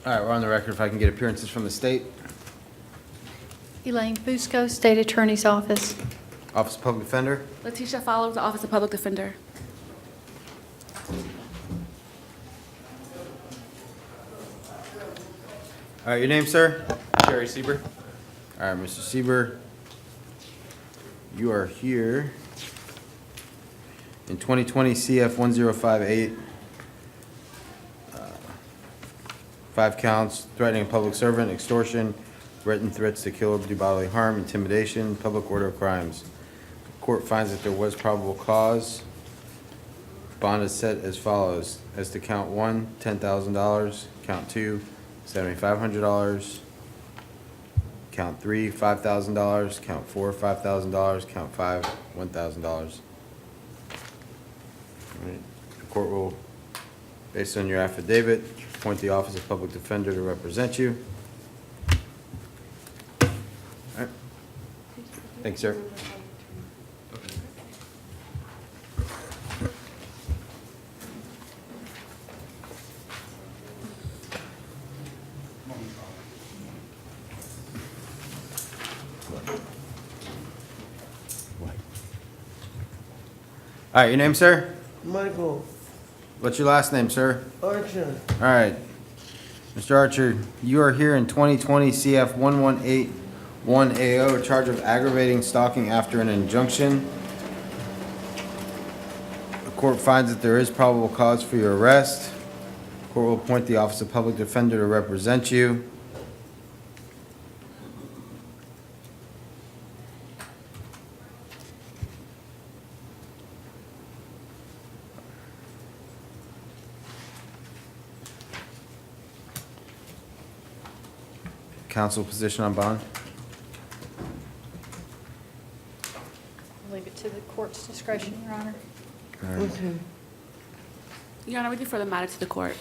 All right, we're on the record. If I can get appearances from the state. Elaine Fusco, State Attorney's Office. Office of Public Defender. Letitia Follows, the Office of Public Defender. All right, your name, sir? Jerry Sieber. All right, Mr. Sieber. You are here in 2020 CF 1058. 5 counts, threatening a public servant, extortion, written threats to kill or do bodily harm, intimidation, public order of crimes. The court finds that there was probable cause. Bond is set as follows. As to count 1, $10,000. Count 2, $7,500. Count 3, $5,000. Count 4, $5,000. Count 5, $1,000. All right. The court will, based on your affidavit, appoint the Office of Public Defender to represent you. All right. Thanks, sir. All right, your name, sir? Michael What's your last name, sir? Archer. All right. Mr. Archer, you are here in 2020 CF 1181AO, charge of aggravating stalking after an injunction. The court finds that there is probable cause for your arrest. The court will appoint the Office of Public Defender to represent you. Counsel position on bond? I'll leave it to the court's discretion, Your Honor. All right. Okay. Your Honor, we defer the matter to the court.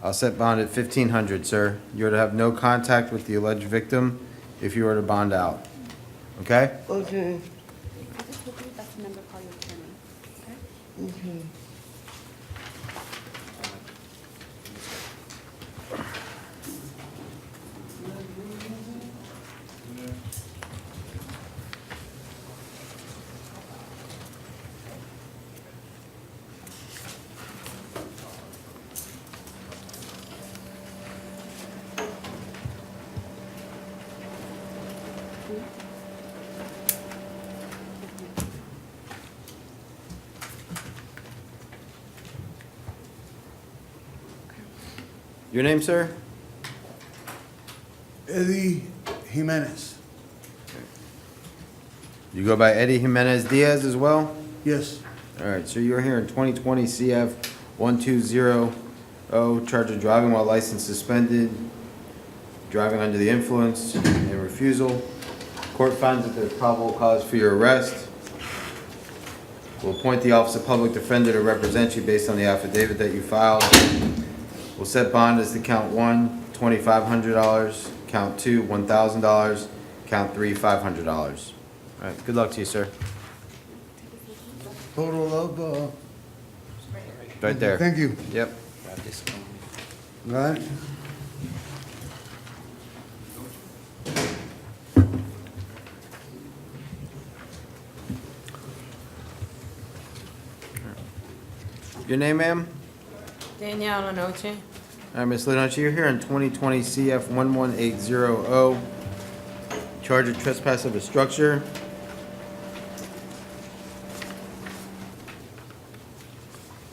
I'll set bond at $1,500, sir. You are to have no contact with the alleged victim if you are to bond out. Okay? Okay. That's the member part of your attorney. Okay. Your name, sir? Eddie Jimenez. You go by Eddie Jimenez Diaz as well? Yes, All right, so you're here in 2020 CF 1200, charge of driving while license suspended, driving under the influence, and refusal. Court finds that there's probable cause for your arrest. We'll appoint the Office of Public Defender to represent you based on the affidavit that you filed. We'll set bond as to count 1, $2,500, count 2, $1,000, count 3, $500. All right, good luck to you, sir. total of, Right there. thank you. Yep. Right. Your name, ma'am? Danielle Lanoche. All right, Ms. Linoche, you're here in 2020 CF 11800, charge of trespass of a structure.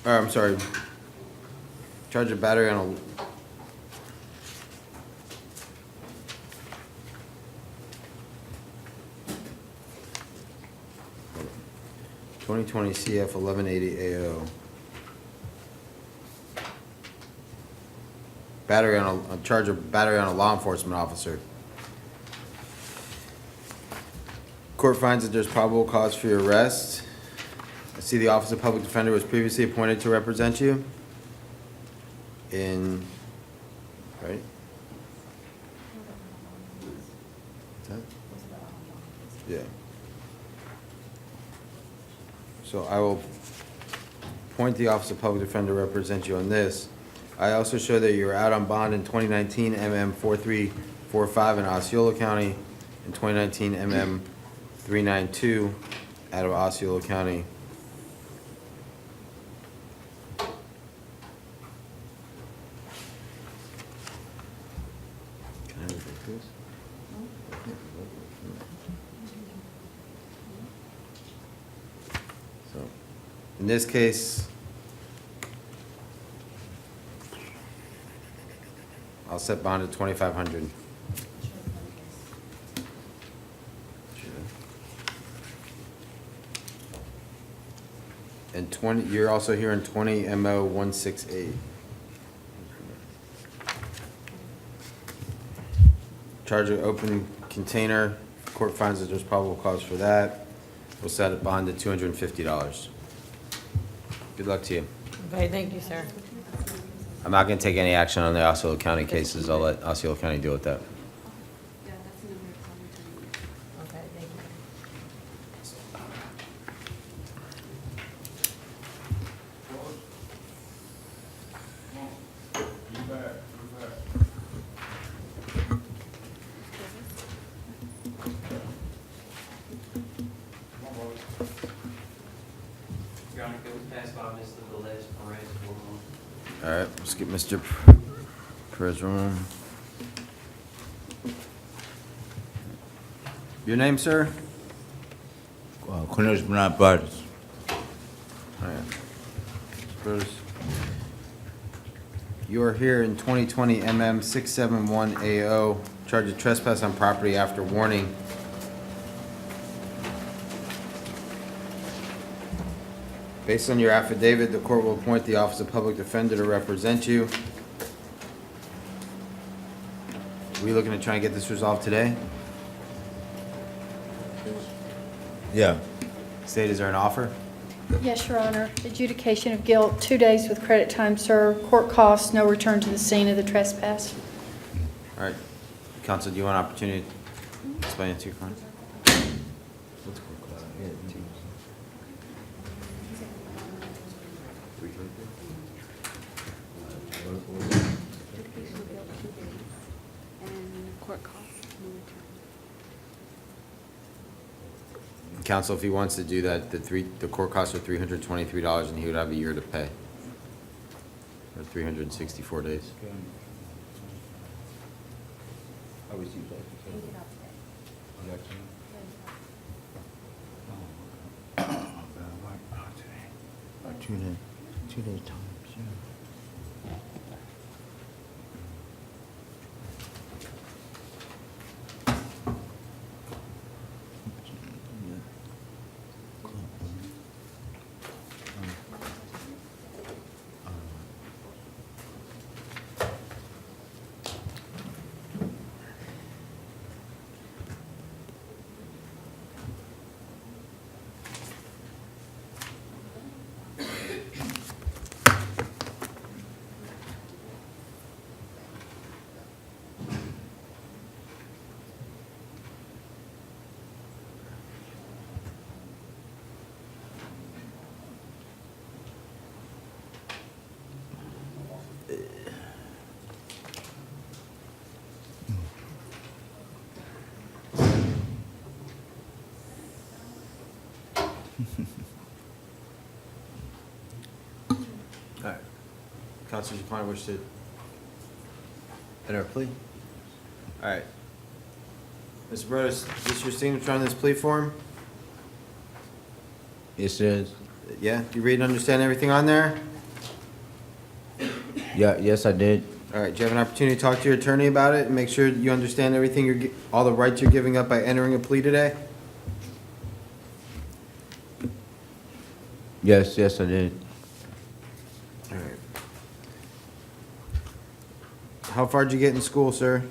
I'm sorry. Charge of battery on a... (2020 CF 1180 AO). Battery on a charge of battery on a law enforcement officer. Court finds that there's probable cause for your arrest. I see the Office of Public Defender was previously appointed to represent you in, right? Is that? Yeah. So I will appoint the Office of Public Defender to represent you on this. I also show that you were out on bond in 2019 MM 4345 in Osceola County, and 2019 MM 392 out of Osceola County. Can I take this? So, in this case, I'll set bond at 2,500. And 20, you're also here in 20 MO 168. Charge of open container, court finds that there's probable cause for that. We'll set a bond at $250. Good luck to you. Okay, thank you, sir. I'm not gonna take any action on the Osceola County cases. I'll let Osceola County deal with that. Okay, thank you. Your Honor, can we pass by Mr. Velez, Perez, All right, let's get Mr. Perez room. Your name, sir? Cornelius Bernard Bartis. All right. Perez. You are here in 2020 MM 671AO, charged of trespass on property after warning. Based on your affidavit, the court will appoint the Office of Public Defender to represent you. Are we looking to try and get this resolved today? Yeah. State, is there an offer? Yes, Your Honor. Adjudication of guilt, 2 days with credit time served, court costs, no return to the scene of the trespass. All right. Counsel, do you want an opportunity to explain it to your client? And court costs, no return. Counsel, if he wants to do that, the court costs are $323 and he would have a year to pay. Or 364 days. I received that. Two days time, sure. All right. Counsel, does your client wish to enter a plea? All right. Mr. Burgos, is this your signature on this plea form? It says, Yeah? Do you read and understand everything on there? yeah, yes, I did. All right. Do you have an opportunity to talk to your attorney about it and make sure you understand everything all the rights you're giving up by entering a plea today? Yes, yes, I did. All right. How far did you get in school, sir?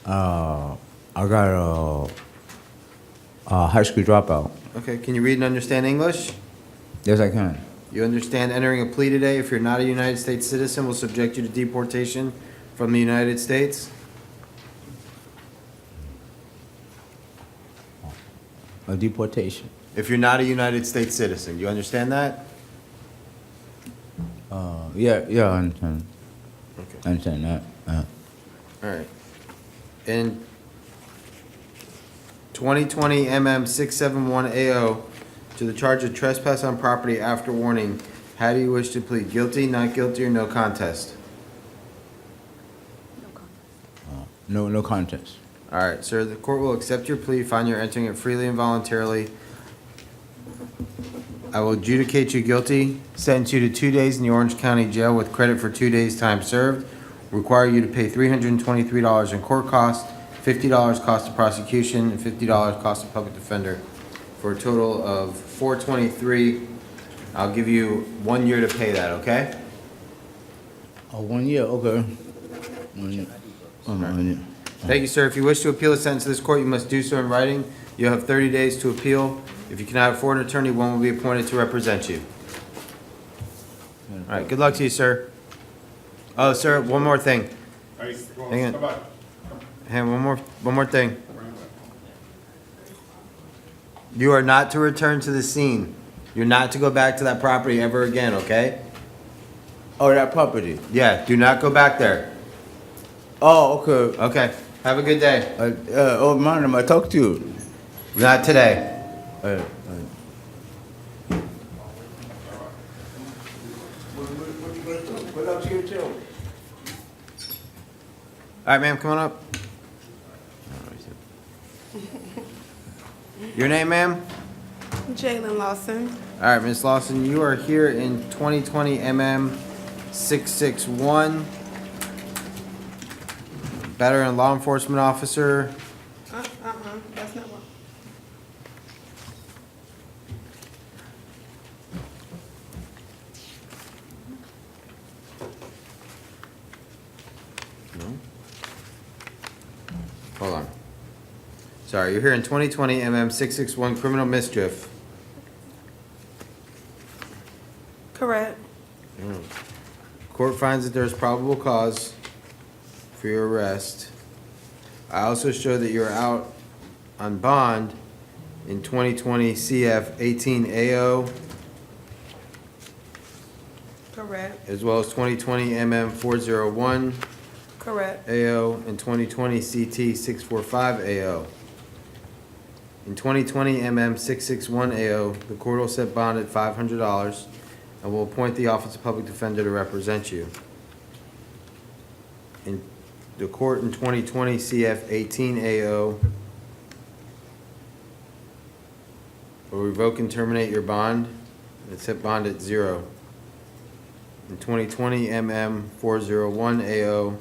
I got a high school dropout. Okay. Can you read and understand English? Yes, I can. You understand entering a plea today, if you're not a United States citizen, will subject you to deportation from the United States? A deportation. If you're not a United States citizen, you understand that? Yeah, I understand. Okay. I understand that. All right. In 2020 MM 671 AO to the charge of trespass on property after warning, how do you wish to plead? Guilty, not guilty, or no contest? No contest. All right, sir, the court will accept your plea, find you're entering it freely and voluntarily. I will adjudicate you guilty, sentence you to 2 days in the Orange County Jail with credit for 2 days' time served, require you to pay $323 in court costs, $50 cost of prosecution, and $50 cost of public defender, for a total of $423. I'll give you 1 year to pay that, okay? Oh, 1 year, okay. 1 year. Oh, 1 year. Thank you, sir. If you wish to appeal the sentence to this court, you must do so in writing. You'll have 30 days to appeal. If you cannot afford an attorney, one will be appointed to represent you. All right, good luck to you, sir. Oh, sir, one more thing. Hang on. Hang on, one more thing. You are not to return to the scene. You're not to go back to that property ever again, okay? Oh, that property. Yeah, do not go back there. Oh, okay. Okay, have a good day. Oh, man, I talk to you. Not today. All right, ma'am, come on up. Your name, ma'am? Jalen Lawson. All right, Ms. Lawson, you are here in 2020 MM 661. Veteran law enforcement officer. That's not one. Hold on. Sorry, you're here in 2020 MM 661 criminal mischief. Correct. Court finds that there's probable cause for your arrest. I also show that you're out on bond in 2020 CF 18 AO, Correct. as well as 2020 MM 401 Correct. AO and 2020 CT 645 AO. In 2020 MM 661 AO, the court will set bond at $500 and will appoint the Office of Public Defender to represent you. In the court in 2020 CF 18 AO will revoke and terminate your bond and set bond at $0. In 2020 MM 401 AO,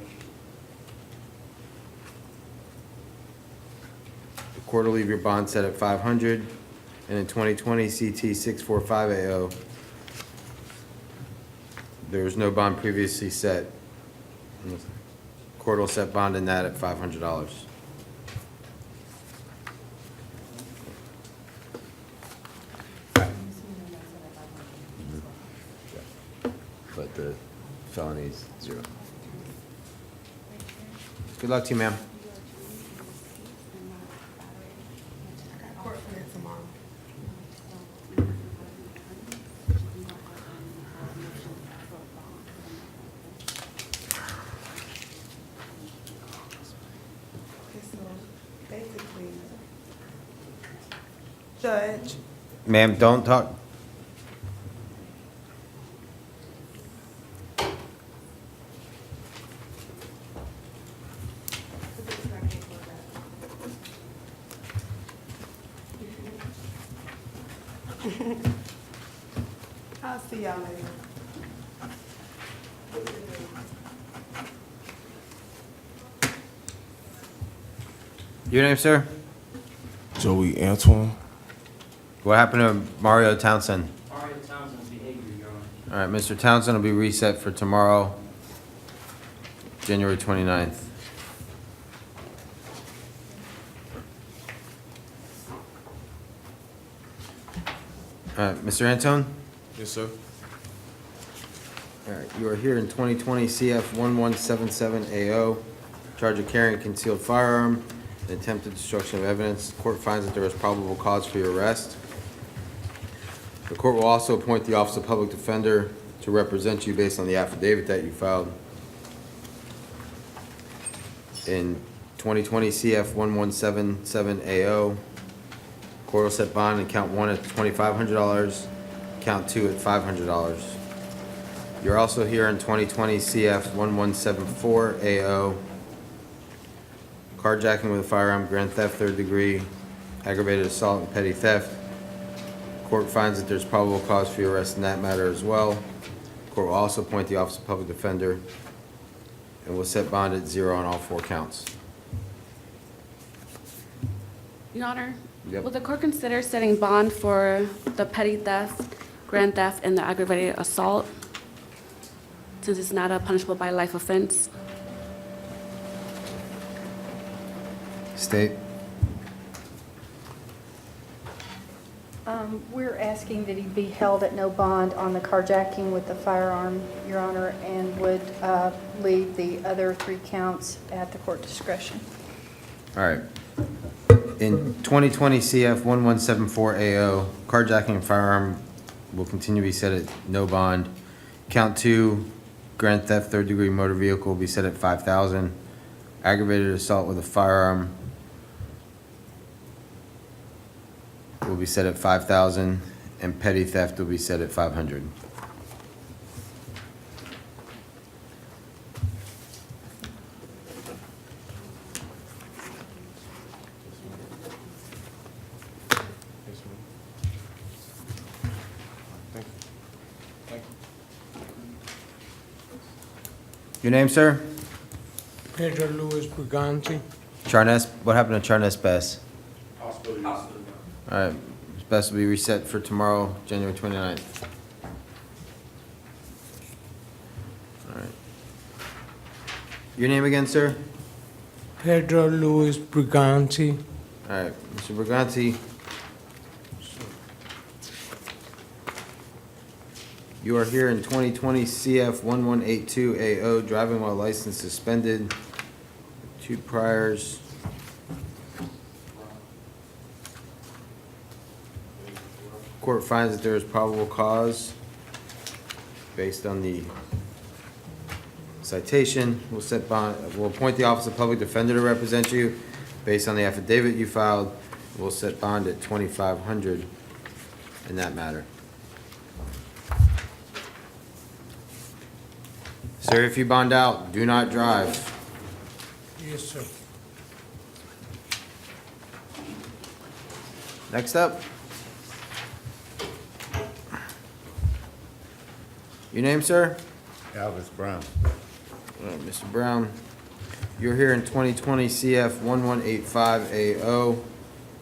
the court will leave your bond set at $500. And in 2020 CT 645 AO, there was no bond previously set. And the court will set bond in that at $500. But the felony's $0. Good luck to you, ma'am. Court for that tomorrow. Okay, so basically, Judge, Ma'am, don't talk. I'll see y'all later. Your name, sir? Joey Antoine. What happened to Mario Townsend? Mario Townsend's behavior, Your Honor. All right, Mr. Townsend will be reset for tomorrow, January 29th. All right, Mr. Antone? Yes, sir. All right, you are here in 2020 CF 1177 AO, charge of carrying a concealed firearm and attempted destruction of evidence. The court finds that there is probable cause for your arrest. The court will also appoint the Office of Public Defender to represent you based on the affidavit that you filed in 2020 CF 1177 AO. Court will set bond in count 1 at $2,500, count 2 at $500. You're also here in 2020 CF 1174 AO. Carjacking with a firearm, grand theft, third degree, aggravated assault, and petty theft. Court finds that there's probable cause for your arrest in that matter as well. Court will also appoint the Office of Public Defender and will set bond at 0 on all 4 counts. Your Honor, Yep. will the court consider setting bond for the petty theft, grand theft, and the aggravated assault, since it's not a punishable by life offense? State. We're asking that he be held at no bond on the carjacking with the firearm, Your Honor, and would leave the other 3 counts at the court discretion. All right. In 2020 CF 1174 AO, carjacking and firearm will continue to be set at no bond. Count 2, grand theft, third degree motor vehicle will be set at $5,000. Aggravated assault with a firearm will be set at $5,000, and petty theft will be set at $500. Your name, sir? Pedro Luis Briganti. Charnes, what happened to Charnes Bess? Hospital. All right, Bess will be reset for tomorrow, January 29th. All right. Your name again, sir? Pedro Luis Briganti. All right, Mr. Briganti. You are here in 2020 CF 1182 AO, driving while license suspended, 2 priors. Court finds that there is probable cause based on the citation. We'll set bond, we'll appoint the Office of Public Defender to represent you based on the affidavit you filed. We'll set bond at $2,500 in that matter. Sir, if you bond out, do not drive. Yes, sir. Next up. Your name, sir? Elvis Brown. All right, Mr. Brown, you're here in 2020 CF 1185 AO,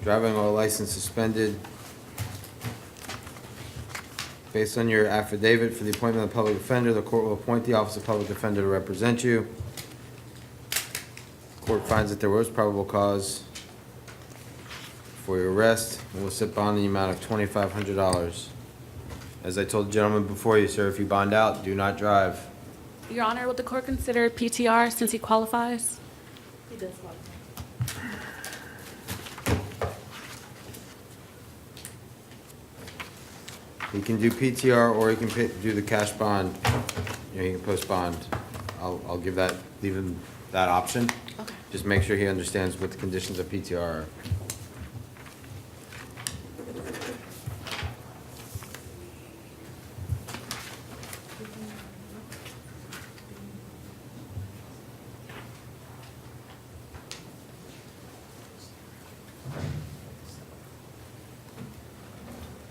driving while license suspended. Based on your affidavit for the appointment of the public defender, the court will appoint the Office of Public Defender to represent you. Court finds that there was probable cause for your arrest, and will set bond in the amount of $2,500. As I told the gentleman before you, sir, if you bond out, do not drive. Your Honor, will the court consider PTR since he qualifies? He does qualify. He can do PTR, or he can do the cash bond. You know, he can post bond. I'll give that, leave him that option. Okay. Just make sure he understands what the conditions of PTR are.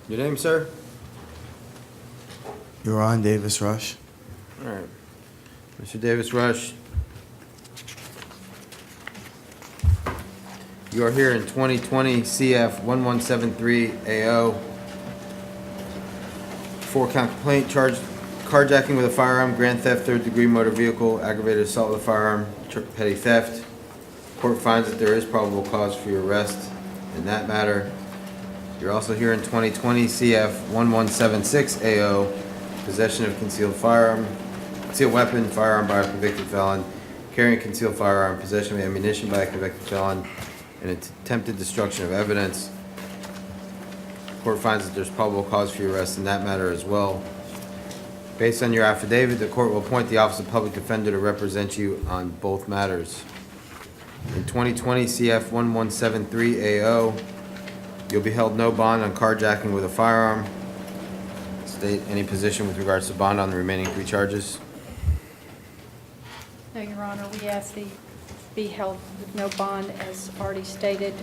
Your name, sir? Ron Davis Rush. All right. Mr. Davis Rush, you are here in 2020 CF 1173 AO. 4-count complaint, charged carjacking with a firearm, grand theft, third degree motor vehicle, aggravated assault with a firearm, petty theft. Court finds that there is probable cause for your arrest in that matter. You're also here in 2020 CF 1176 AO, possession of concealed firearm, concealed weapon, firearm by a convicted felon, carrying concealed firearm, possession of ammunition by a convicted felon, and attempted destruction of evidence. Court finds that there's probable cause for your arrest in that matter as well. Based on your affidavit, the court will appoint the Office of Public Defender to represent you on both matters. In 2020 CF 1173 AO, you'll be held no bond on carjacking with a firearm. State any position with regards to bond on the remaining 3 charges. No, Your Honor, we ask the be held with no bond, as already stated,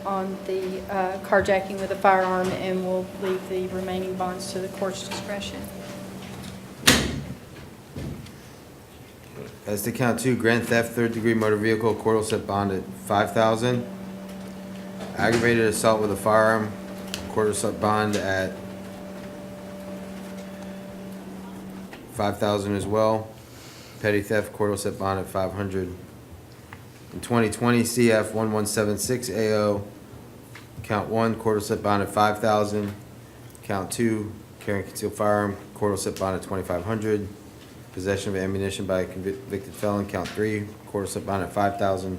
on the carjacking with a firearm, and we'll leave the remaining bonds to the court's discretion. As to count 2, grand theft, 3rd-degree motor vehicle, court will set bond at $5,000. Aggravated assault with a firearm, court will set bond at $5,000 as well. Petty theft, court will set bond at $500. In 2020 CF 1176 AO, count 1, court will set bond at $5,000. Count 2, carrying concealed firearm, court will set bond at $2,500. Possession of ammunition by a convicted felon, count 3, court will set bond at $5,000.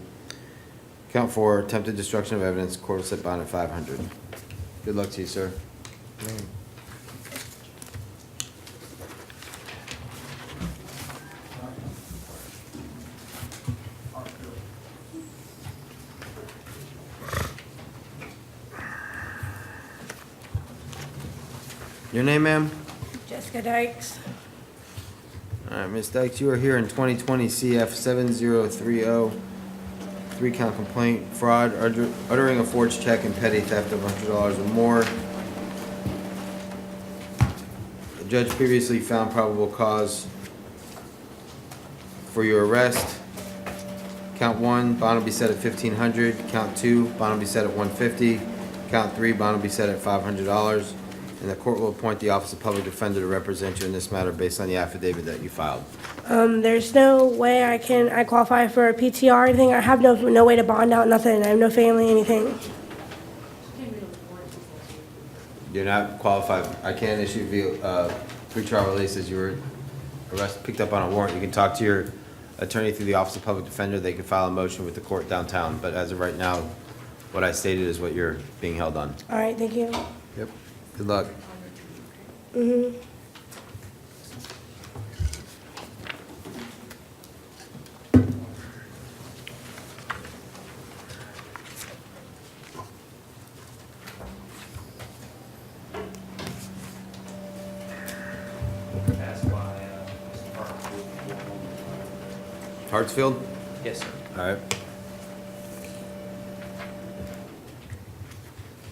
Count 4, attempted destruction of evidence, court will set bond at $500. Good luck to you, sir. Your name, ma'am? Jessica Dykes. All right, Ms. Dykes, you are here in 2020 CF 7030, 3-count complaint, fraud, uttering a forged check, and petty theft of $100 or more. The judge previously found probable cause for your arrest. Count 1, bond will be set at $1,500. Count 2, bond will be set at $150. Count 3, bond will be set at $500. And the court will appoint the Office of Public Defender to represent you in this matter based on the affidavit that you filed. There's no way I qualify for a PTR or anything. I have no way to bond out, nothing. I have no family, anything. You're not qualified. I can't issue pretrial releases. You were picked up on a warrant. You can talk to your attorney through the Office of Public Defender. They can file a motion with the court downtown. But as of right now, what I stated is what you're being held on. All right, thank you. Yep. Good luck. Mm-hmm. Passed by Mr. Hartfield. Hartsfield? Yes, sir. All right.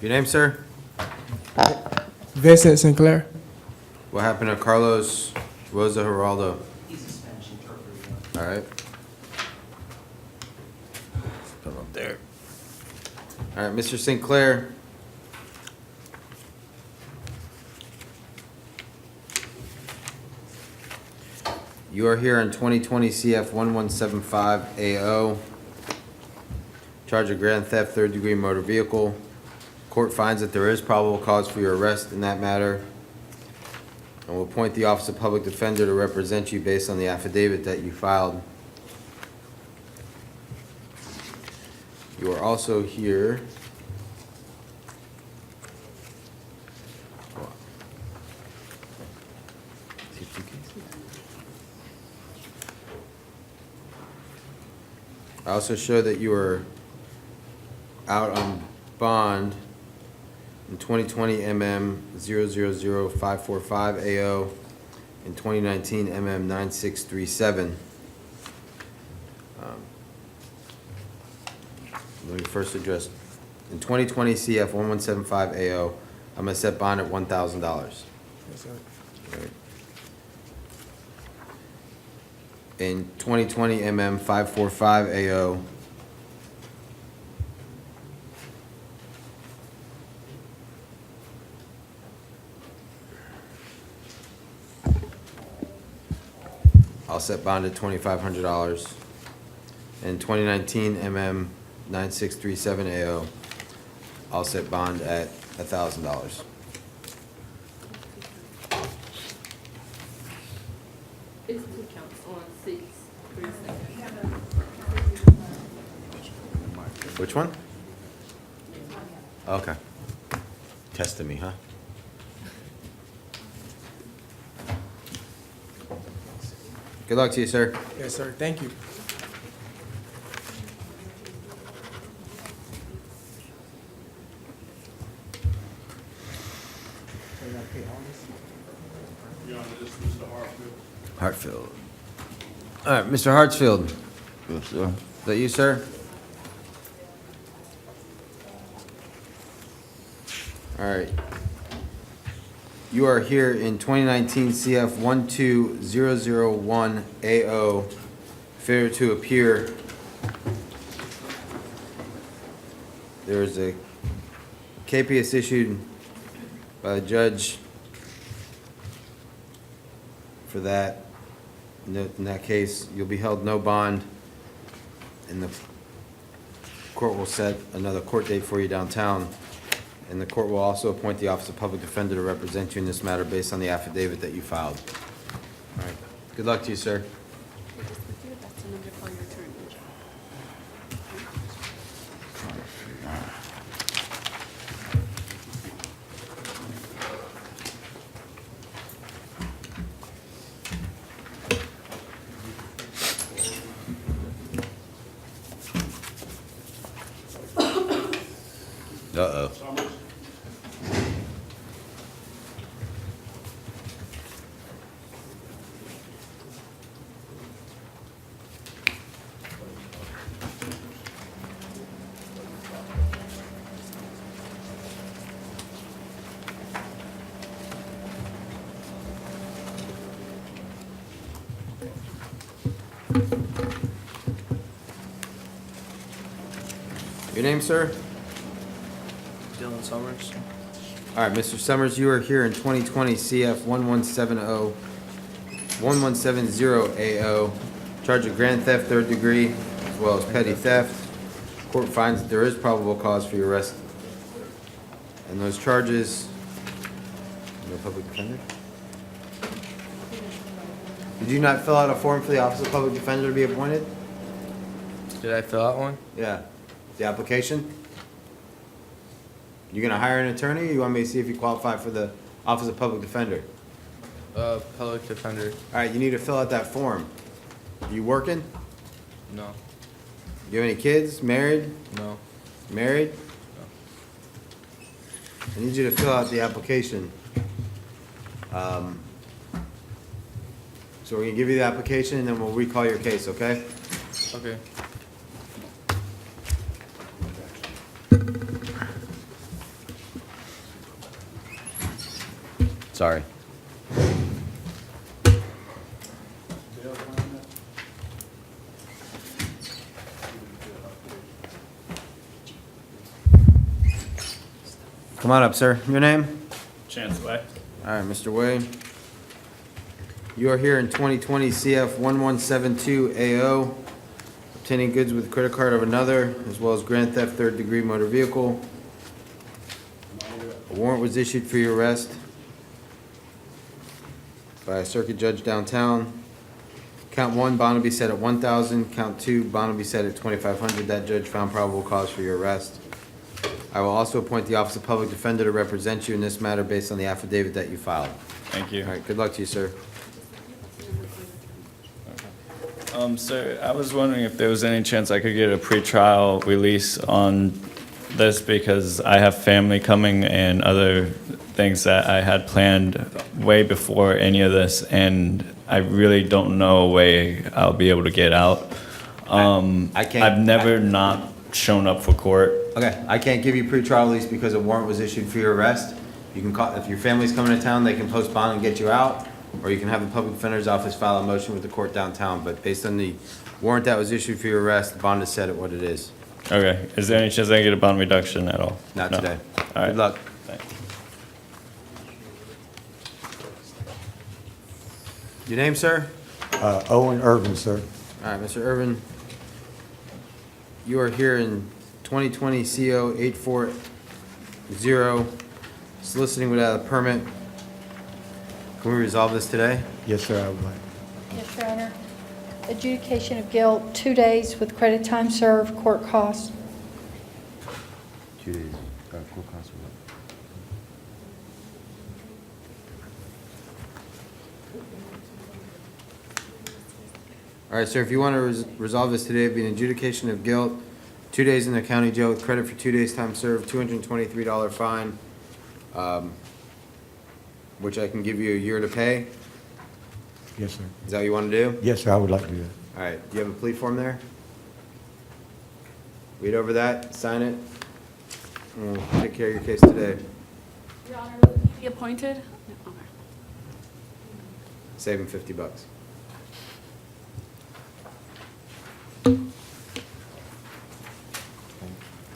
Your name, sir? Vincent Sinclair. What happened to Carlos Rosa Geraldo? He's a Spanish interpreter. All right. Put him up there. All right, Mr. Sinclair. You are here in 2020 CF 1175 AO. Charge of grand theft, 3rd-degree motor vehicle. Court finds that there is probable cause for your arrest in that matter, and will appoint the Office of Public Defender to represent you based on the affidavit that you filed. You are also here I also show that you are out on bond in 2020 MM 000545 AO and 2019 MM 9637. Let me first address, in 2020 CF 1175 AO, I'm gonna set bond at $1,000. Yes, sir. Right. In 2020 MM 545 AO, I'll set bond at $2,500. In 2019 MM 9637 AO, I'll set bond at $1,000. It's 2 counts on 637. Which one? Okay. Testing me, huh? Good luck to you, sir. Yes, sir. Thank you. Hartfield. All right, Mr. Hartsfield, Yes, sir. is that you, sir? All right. You are here in 2019 CF 12001 AO, failure to appear. There is a KPS issued by the judge for that. In that case, you'll be held no bond, and the court will set another court date for you downtown. And the court will also appoint the Office of Public Defender to represent you in this matter based on the affidavit that you filed. All right. Good luck to you, sir. That's the number for your attorney. Uh-oh. Your name, sir? Dylan Summers. All right, Mr. Summers, you are here in 2020 CF 1170 AO, charge of grand theft, third degree, as well as petty theft. Court finds that there is probable cause for your arrest. And those charges, no public defender? Did you not fill out a form for the Office of Public Defender to be appointed? Did I fill out one? Yeah. The application? You gonna hire an attorney, or you want me to see if you qualify for the Office of Public Defender? Public defender. All right, you need to fill out that form. You working? No. You have any kids? Married? No. Married? I need you to fill out the application. So we're gonna give you the application, and then we'll recall your case, okay? Okay. Sorry. Come on up, sir. Your name? Chance Way. All right, Mr. Way. You are here in 2020 CF 1172 AO, obtaining goods with credit card of another, as well as grand theft, third degree motor vehicle. A warrant was issued for your arrest by a circuit judge downtown. Count one, bond will be set at 1,000. Count two, bond will be set at 2,500. That judge found probable cause for your arrest. I will also appoint the Office of Public Defender to represent you in this matter based on the affidavit that you filed. Thank you. All right, good luck to you, sir. Sir, I was wondering if there was any chance I could get a pretrial release on this because I have family coming and other things that I had planned way before any of this, and I really don't know a way I'll be able to get out. I can't- I've never not shown up for court. Okay, I can't give you pretrial release because a warrant was issued for your arrest. You can call, if your family's coming to town, they can post bond and get you out, or you can have the Public Defender's Office file a motion with the court downtown. But based on the warrant that was issued for your arrest, the bond is set at what it is. Okay, is there any chance I can get a bond reduction at all? Not No. today. All right. Good luck. Thanks. Your name, sir? Owen Irvin, sir. All right, Mr. Irvin. You are here in 2020 CO 840, soliciting without a permit. Can we resolve this today? Yes, sir, I would like. Yes, Your Honor. Adjudication of guilt, 2 days with credit time served, court costs. 2 days. Court costs are what? All right, sir, if you want to resolve this today, it'd be an adjudication of guilt, 2 days in the county jail with credit for 2 days' time served, $223 fine, which I can give you a year to pay. Yes, sir. Is that what you want to do? Yes, sir, I would like to do that. All right, do you have a plea form there? Read over that, sign it, and we'll take care of your case today. Your Honor, will you be appointed? No, okay. Save him $50.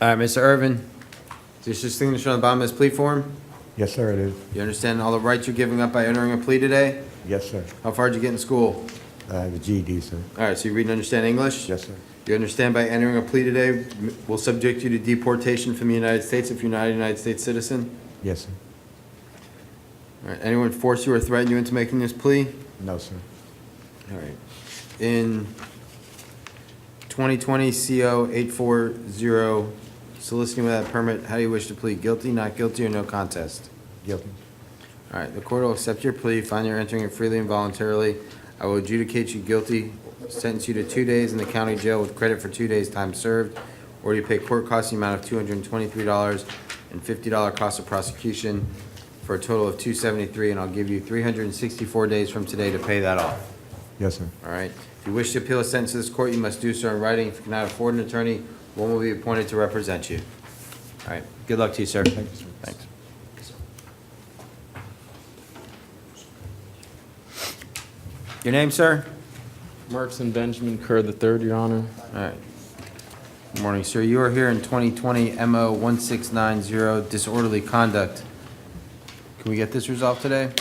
All right, Mr. Irvin, is this your signature on the bottom of this plea form? Yes, sir, it is. You understand all the rights you're giving up by entering a plea today? Yes, sir. How far did you get in school? The GED, sir. All right, so you read and understand English? Yes, sir. You understand by entering a plea today will subject you to deportation from the United States if you're not a United States citizen? Yes, sir. All right, anyone force you or threaten you into making this plea? No, sir. All right. In 2020 CO 840, soliciting without a permit, how do you wish to plead? Guilty, not guilty, or no contest? Guilty. All right, the court will accept your plea, find you're entering it freely and voluntarily. I will adjudicate you guilty, sentence you to 2 days in the county jail with credit for 2 days' time served, or you pay court costs in the amount of $223 and $50 cost of prosecution for a total of $273, and I'll give you 364 days from today to pay that off. Yes, sir. All right? If you wish to appeal a sentence to this court, you must do so in writing. If you cannot afford an attorney, one will be appointed to represent you. All right, good luck to you, sir. Thank you, sir. Thanks. Your name, sir? Merkson Benjamin Kerr III, Your Honor. All right. Good morning, sir. You are here in 2020 MO 1690, disorderly conduct. Can we get this resolved today?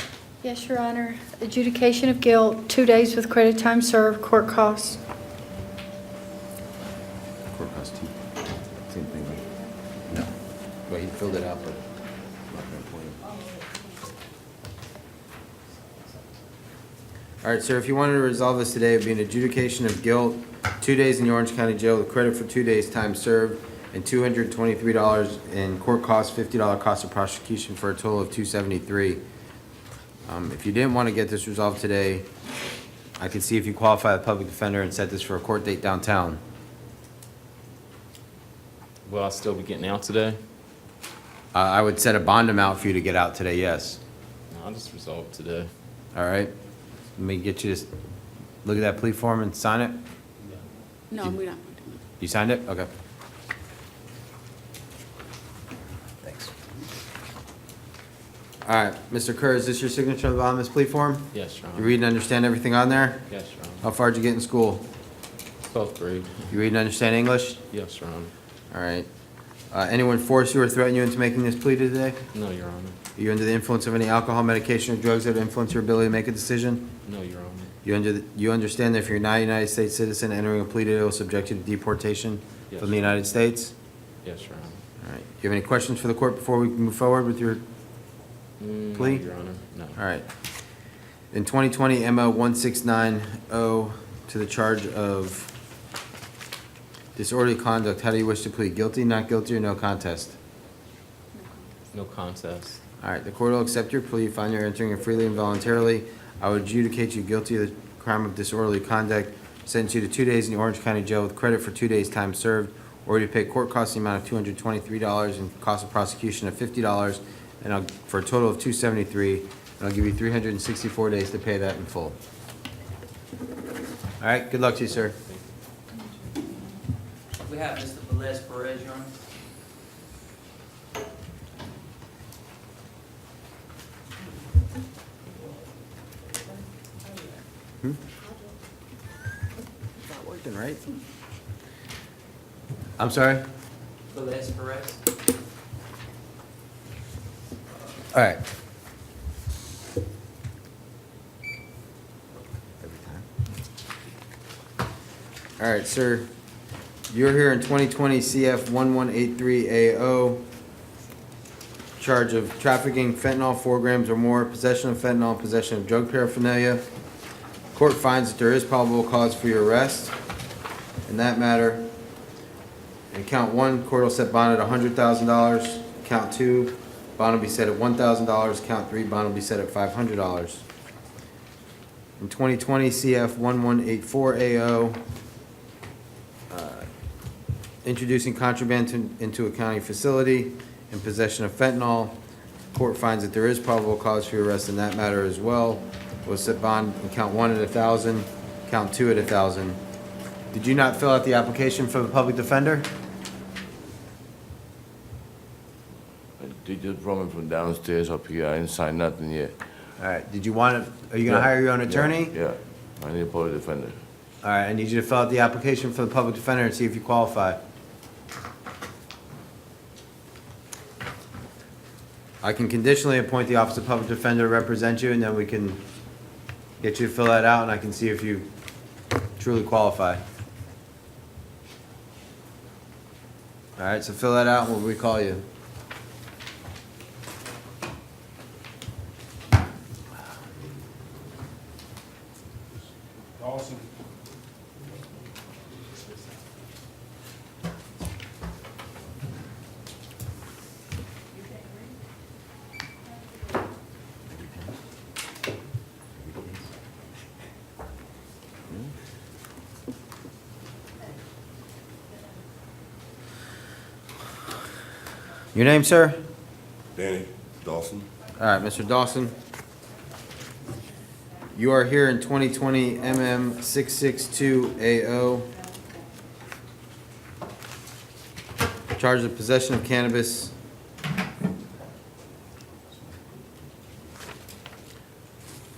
Yes, Your Honor. Adjudication of guilt, 2 days with credit time served, court costs. Court cost two. Same thing, right? No. Well, he filled it out, but I'm not going to point him. All right, sir, if you wanted to resolve this today, it would be an adjudication of guilt, 2 days in the Orange County Jail with credit for 2 days' time served, and $223 in court costs, $50 cost of prosecution for a total of $273. If you didn't want to get this resolved today, I could see if you qualify a public defender and set this for a court date downtown. Will I still be getting out today? I would set a bond amount for you to get out today, yes. No, I'll just resolve it today. All right? Let me get you to look at that plea form and sign it. No, we're not. You signed it? Okay. Thanks. All right, Mr. Kerr, is this your signature on the bottom of this plea form? Yes, Your Honor. You read and understand everything on there? Yes, Your Honor. How far did you get in school? 12th grade. You read and understand English? Yes, Your Honor. All right. Anyone force you or threaten you into making this plea today? No, Your Honor. Are you under the influence of any alcohol, medication, or drugs that would influence your ability to make a decision? No, Your Honor. You understand that if you're not a United States citizen, entering a plea today will subject you to deportation Yes. from the United States? Yes, Your Honor. All right. Do you have any questions for the court before we move forward with your plea? No, Your Honor. No. All right. In 2020 MO 1690, to the charge of disorderly conduct, how do you wish to plead? Guilty, not guilty, or no contest? No contest. All right, the court will accept your plea, find you're entering it freely and voluntarily. I would adjudicate you guilty of the crime of disorderly conduct, sentence you to 2 days in the Orange County Jail with credit for 2 days' time served, or you pay court costs in the amount of $223 and cost of prosecution of $50, and for a total of $273, and I'll give you 364 days to pay that in full. All right, good luck to you, sir. We have Mr. Velez, Your Honor. Not working, right? I'm sorry? Velez. All right. All right, sir. You're here in 2020 CF 1183AO, charge of trafficking fentanyl 4 grams or more, possession of fentanyl, possession of drug paraphernalia. Court finds that there is probable cause for your arrest in that matter. In count 1, court will set bond at $100,000. Count 2, bond will be set at $1,000. Count 3, bond will be set at $500. In 2020 CF 1184AO, introducing contraband into a county facility in possession of fentanyl. Court finds that there is probable cause for your arrest in that matter as well. Will set bond in count 1 at 1,000, count 2 at 1,000. Did you not fill out the application for the public defender? They just brought me from downstairs up here. I didn't sign nothing yet. All right, did you want to, are you gonna Yeah. hire your own attorney? Yeah, I need a public defender. All right, I need you to fill out the application for the public defender and see if you qualify. I can conditionally appoint the Office of Public Defender to represent you, and then we can get you to fill that out, and I can see if you truly qualify. All right, so fill that out, and we'll recall you. Dawson. Your name, sir? Danny Dawson. All right, Mr. Dawson. You are here in 2020 MM 662AO. Charged with possession of cannabis.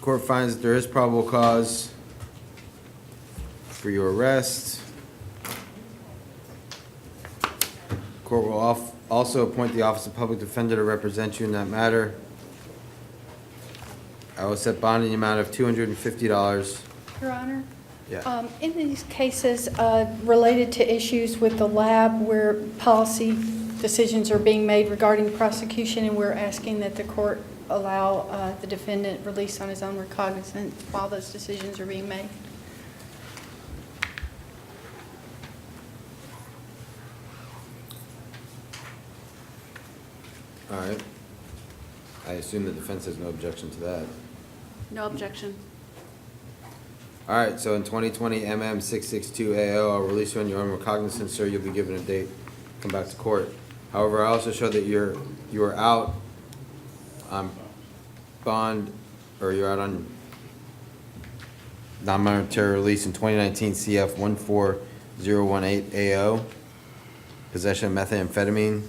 Court finds that there is probable cause for your arrest. Court will also appoint the Office of Public Defender to represent you in that matter. I will set bond in the amount of $250. Your Honor? Yeah. In these cases related to issues with the lab where policy decisions are being made regarding prosecution, and we're asking that the court allow the defendant release on his own recognizance while those decisions are being made. All right. I assume the defense has no objection to that. No objection. All right, so in 2020 MM 662AO, I'll release you on your own recognizance, sir. You'll be given a date, come back to court. However, I also show that you are out on bond, or you're out on non-monetary release in 2019 CF 14018AO, possession of methamphetamine,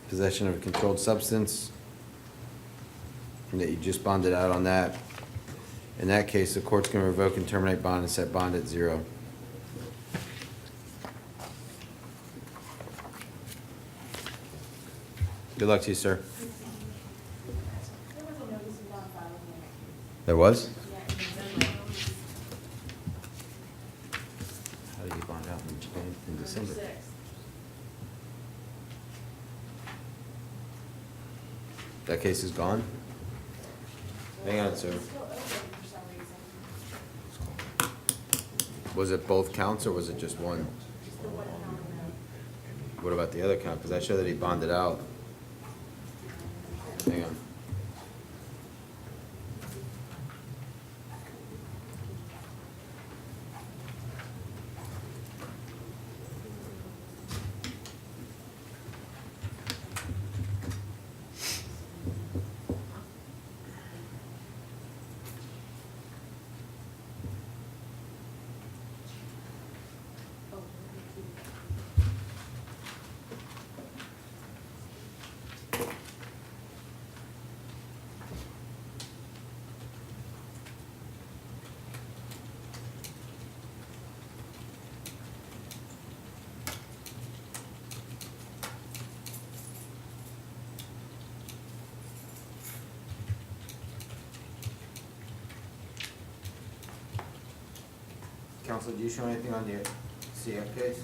possession of a controlled substance, and that you just bonded out on that. In that case, the court's going to revoke and terminate bond and set bond at 0. Good luck to you, sir. There was? How did you bond out in December? That case is gone? Hang on, sir. Was it both counts or was it just one? What about the other count? Because I show that he bonded out. Hang on. Counsel, do you show anything on the CF case?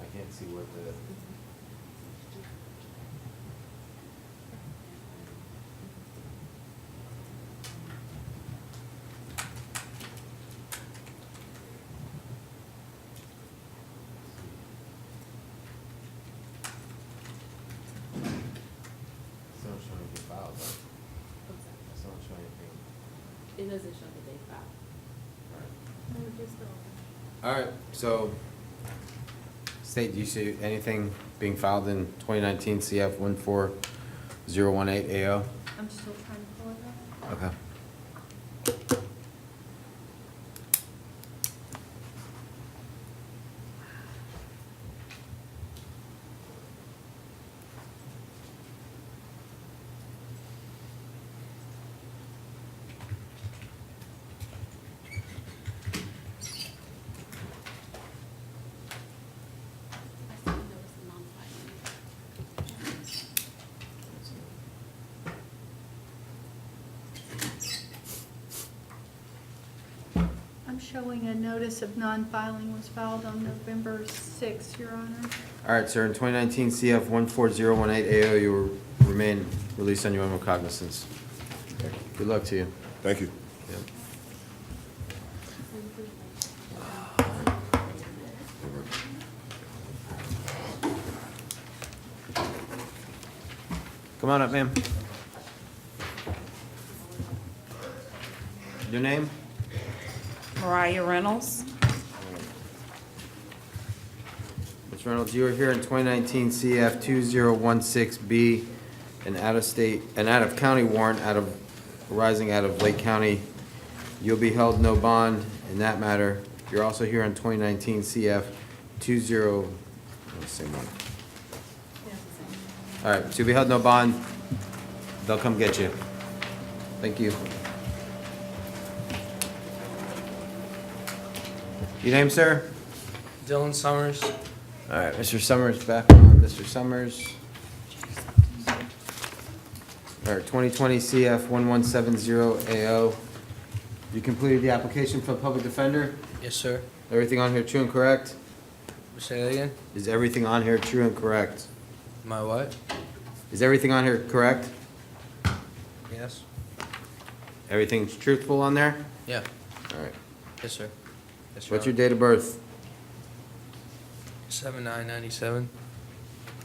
I can't see what the... soon as it shows the date back. All right, so, State, do you see anything being filed in 2019 CF 14018 AO? I'm still trying to pull it up. Okay. I see there was a non-filing. I'm showing a notice of non-filing was filed on November 6th, Your Honor. All right, sir, in 2019 CF 14018 AO, you will remain released on your own recognizance. Good luck to you. Thank you. Yep. Come on up, ma'am. Your name? Mariah Reynolds. Ms. Reynolds, you are here in 2019 CF 2016B, an out-of-county warrant arising out of Lake County. You'll be held no bond in that matter. You're also here in 2019 CF 20, same one. All right, so you'll be held no bond. They'll come get you. Thank you. Your name, sir? Dylan Summers. All right, Mr. Summers, back on. Mr. Summers. All right, 2020 CF 1170 AO. You completed the application for a public defender? Yes, sir. Everything on here true and correct? Say that again? Is everything on here true and correct? My what? Is everything on here correct? Yes. Everything's truthful on there? Yeah. All right. Yes, sir. Yes, What's your date of birth? 7/9/97.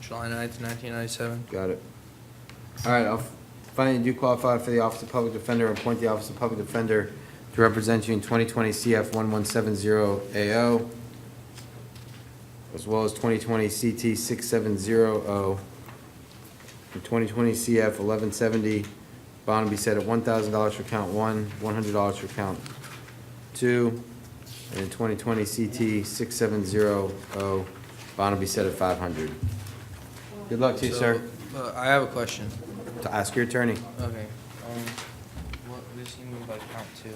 July 9th, 1997. Got it. All right, I'll find you do qualify for the Office of Public Defender and appoint the Office of Public Defender to represent you in 2020 CF 1170 AO, as well as 2020 CT 6700 and 2020 CF 1170. Bond will be set at $1,000 for count one, $100 for count two, and in 2020 CT 6700, bond will be set at $500. Good luck to you, sir. I have a question. To ask your attorney. Okay. What does he mean by count two?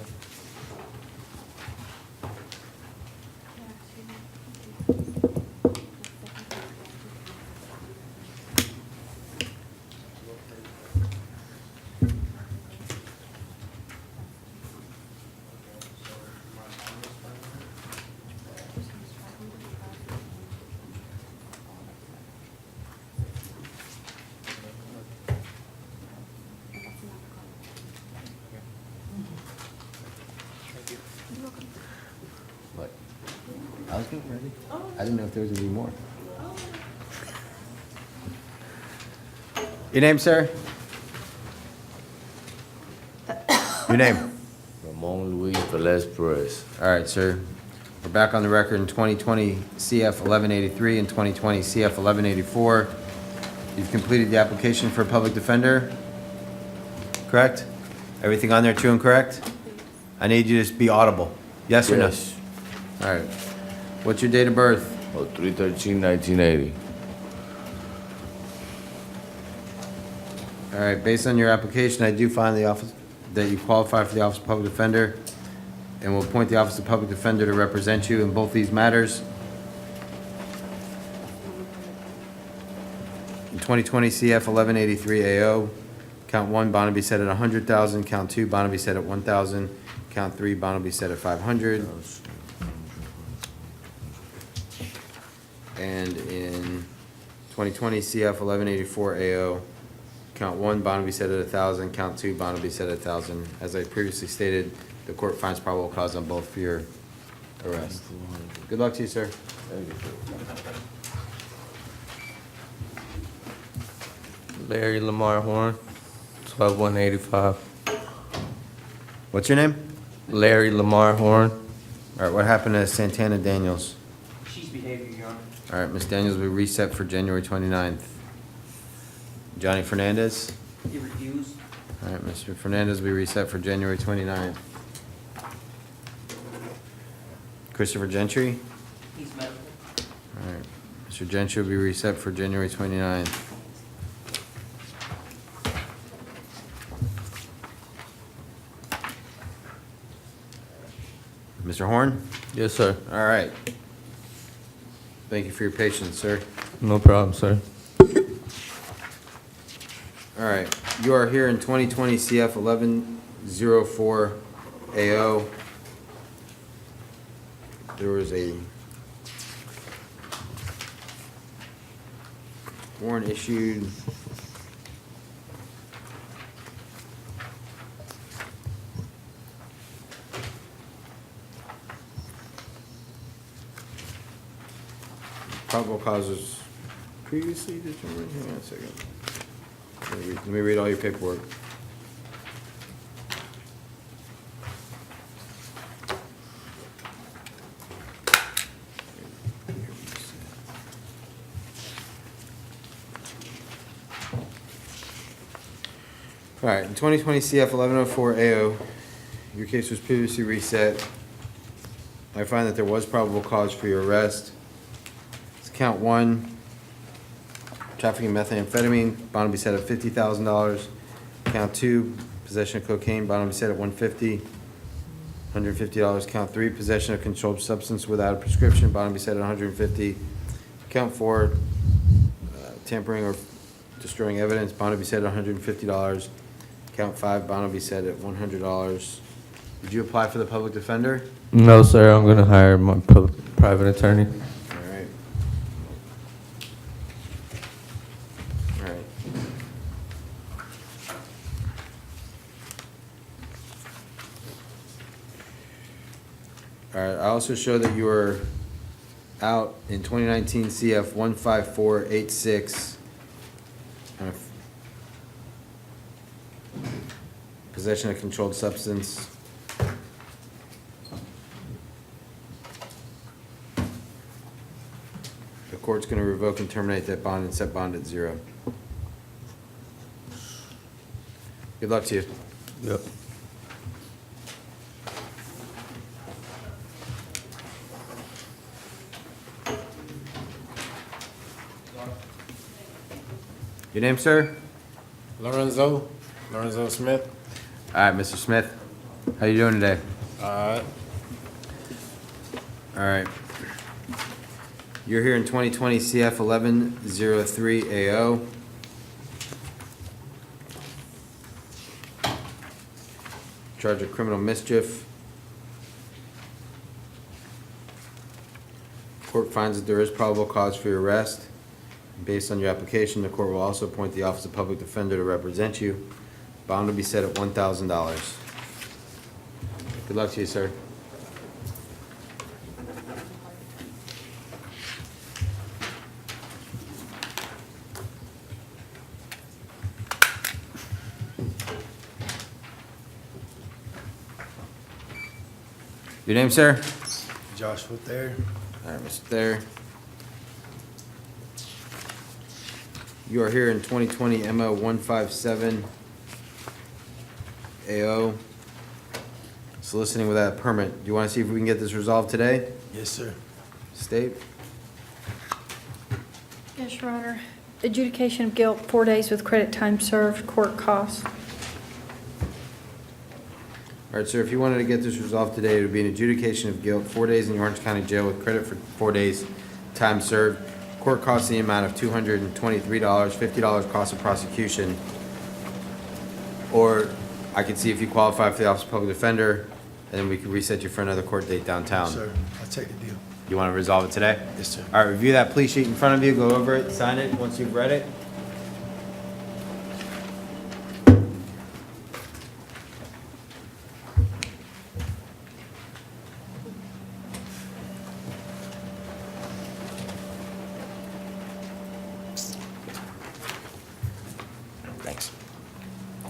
What? I was getting ready. I didn't know if there was gonna be more. Your name, sir? Your name? Ramon Luis Velez Bress. All right, sir. We're back on the record in 2020 CF 1183 and 2020 CF 1184. You've completed the application for a public defender, correct? Everything on there true and correct? I need you to just be audible. Yes or no? Yes. All right. What's your date of birth? 3/13/1980. All right, based on your application, I do find the office, that you qualify for the Office of Public Defender, and will appoint the Office of Public Defender to represent you in both these matters. In 2020 CF 1183 AO, count one, bond will be set at 100,000, count two, bond will be set at 1,000, count three, bond will be set at 500. And in 2020 CF 1184 AO, count one, bond will be set at 1,000, count two, bond will be set at 1,000. As I previously stated, the court finds probable cause on both for your arrest. Good luck to you, sir. Larry Lamar Horn, 12185. What's your name? Larry Lamar Horn. All right, what happened to Santana Daniels? She's behavior, Your Honor. All right, Ms. Daniels will be reset for January 29th. Johnny Fernandez? He refused. All right, Mr. Fernandez will be reset for January 29th. Christopher Gentry? He's medical. All right, Mr. Gentry will be reset for January 29th. Mr. Horn? Yes, sir. All right. Thank you for your patience, sir. No problem, sir. All right, you are here in 2020 CF 1104 AO. There was a warrant issued. Probable causes previously determined. Hang on a second. Let me read all your paperwork. All right, in 2020 CF 1104 AO, your case was previously reset. I find that there was probable cause for your arrest. It's count 1. Trafficking methamphetamine, bond will be set at $50,000. Count 2, possession of cocaine, bond will be set at $150. $150. Count 3, possession of controlled substance without a prescription, bond will be set at $150. Count 4, tampering or destroying evidence, bond will be set at $150. Count 5, bond will be set at $100. Did you apply for the public defender? No, sir. I'm going to hire my private attorney. All right. All right. All right, I also show that you were out in 2019 CF 15486 on a possession of controlled substance. The court's going to revoke and terminate that bond and set bond at 0. Good luck to you. Yep. Your name, sir? Lorenzo Smith. All right, Mr. Smith. How you doing today? All right. You're here in 2020 CF 1103 AO. Charge of criminal mischief. Court finds that there is probable cause for your arrest. Based on your application, the court will also appoint the Office of Public Defender to represent you. Bond will be set at $1,000. Good luck to you, sir. Your name, sir? Joshua Thayer. All right, Mr. Thayer. You are here in 2020 MO 157 AO, soliciting without a permit. Do you want to see if we can get this resolved today? Yes, sir. State? Yes, Your Honor. Adjudication of guilt, 4 days with credit time served, court costs. All right, sir, if you wanted to get this resolved today, it would be an adjudication of guilt, 4 days in the Orange County Jail with credit for 4 days, time served. Court costs the amount of $223, $50 cost of prosecution. Or I could see if you qualify for the Office of Public Defender, and then we could reset you for another court date downtown. Yes, sir. I'll take the deal. You want to resolve it today? Yes, sir. All right, review that plea sheet in front of you, go over it, sign it once you've read it. Thanks.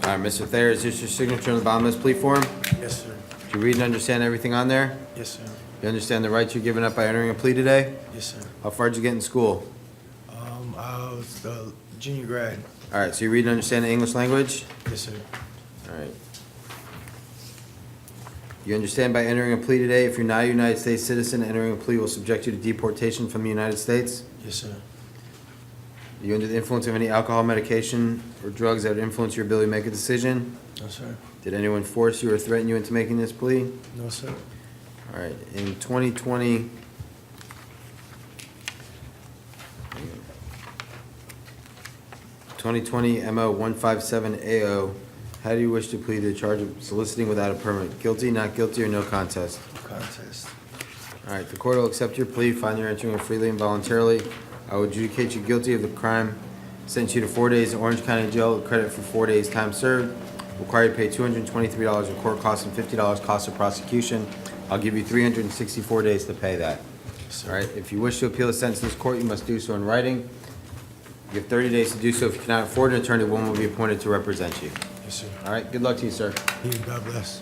All right, Mr. Thayer, is this your signature on the bottom of this plea form? Yes, sir. Do you read and understand everything on there? Yes, sir. You understand the rights you're giving up by entering a plea today? Yes, sir. How far did you get in school? I was junior grad. All right, so you read and understand the English language? Yes, sir. All right. You understand by entering a plea today, if you're not a United States citizen, entering a plea will subject you to deportation from the United States? Yes, sir. Are you under the influence of any alcohol, medication, or drugs that would influence your ability to make a decision? No, sir. Did anyone force you or threaten you into making this plea? No, sir. All right, in 2020, MO 157AO, how do you wish to plead the charge of soliciting without a permit? Guilty, not guilty, or no contest? Contest. All right, the court will accept your plea, find you're entering it freely and voluntarily. I will adjudicate you guilty of the crime, sentence you to 4 days in Orange County Jail, with credit for 4 days' time served. Require you to pay $223 in court costs and $50 cost of prosecution. I'll give you 364 days to pay that. All right, if you wish to appeal the sentence in this court, you must do so in writing. You have 30 days to do so. If you cannot afford an attorney, one will be appointed to represent you. Yes, sir. All right, good luck to you, sir. God bless.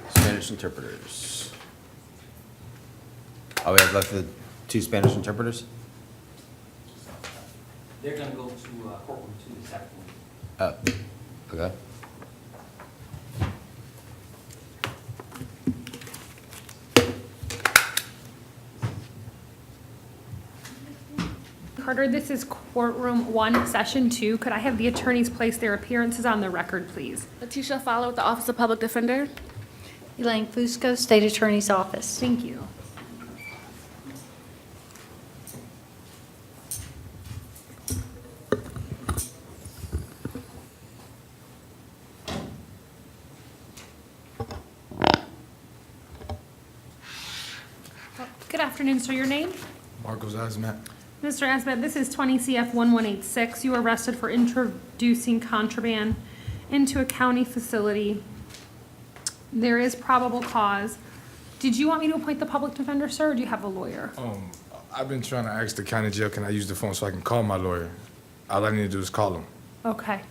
Spanish interpreters. Oh, we have left the 2 Spanish interpreters? They're gonna go to courtroom 2 this afternoon. Oh, okay. Carter, this is courtroom 1, session 2. Could I have the attorneys place their appearances on the record, please? Letitia Fowler with the Office of Public Defender. Elaine Fusco, State Attorney's Office. Thank you. Good afternoon, sir. Your name? Marcos Azmat. Mr. Asmat, this is 20 CF 1186. You were arrested for introducing contraband into a county facility. There is probable cause. Did you want me to appoint the public defender, sir, or do you have a lawyer? I've been trying to ask the county jail, can I use the phone so I can call my lawyer? All I need to do is call him. Okay.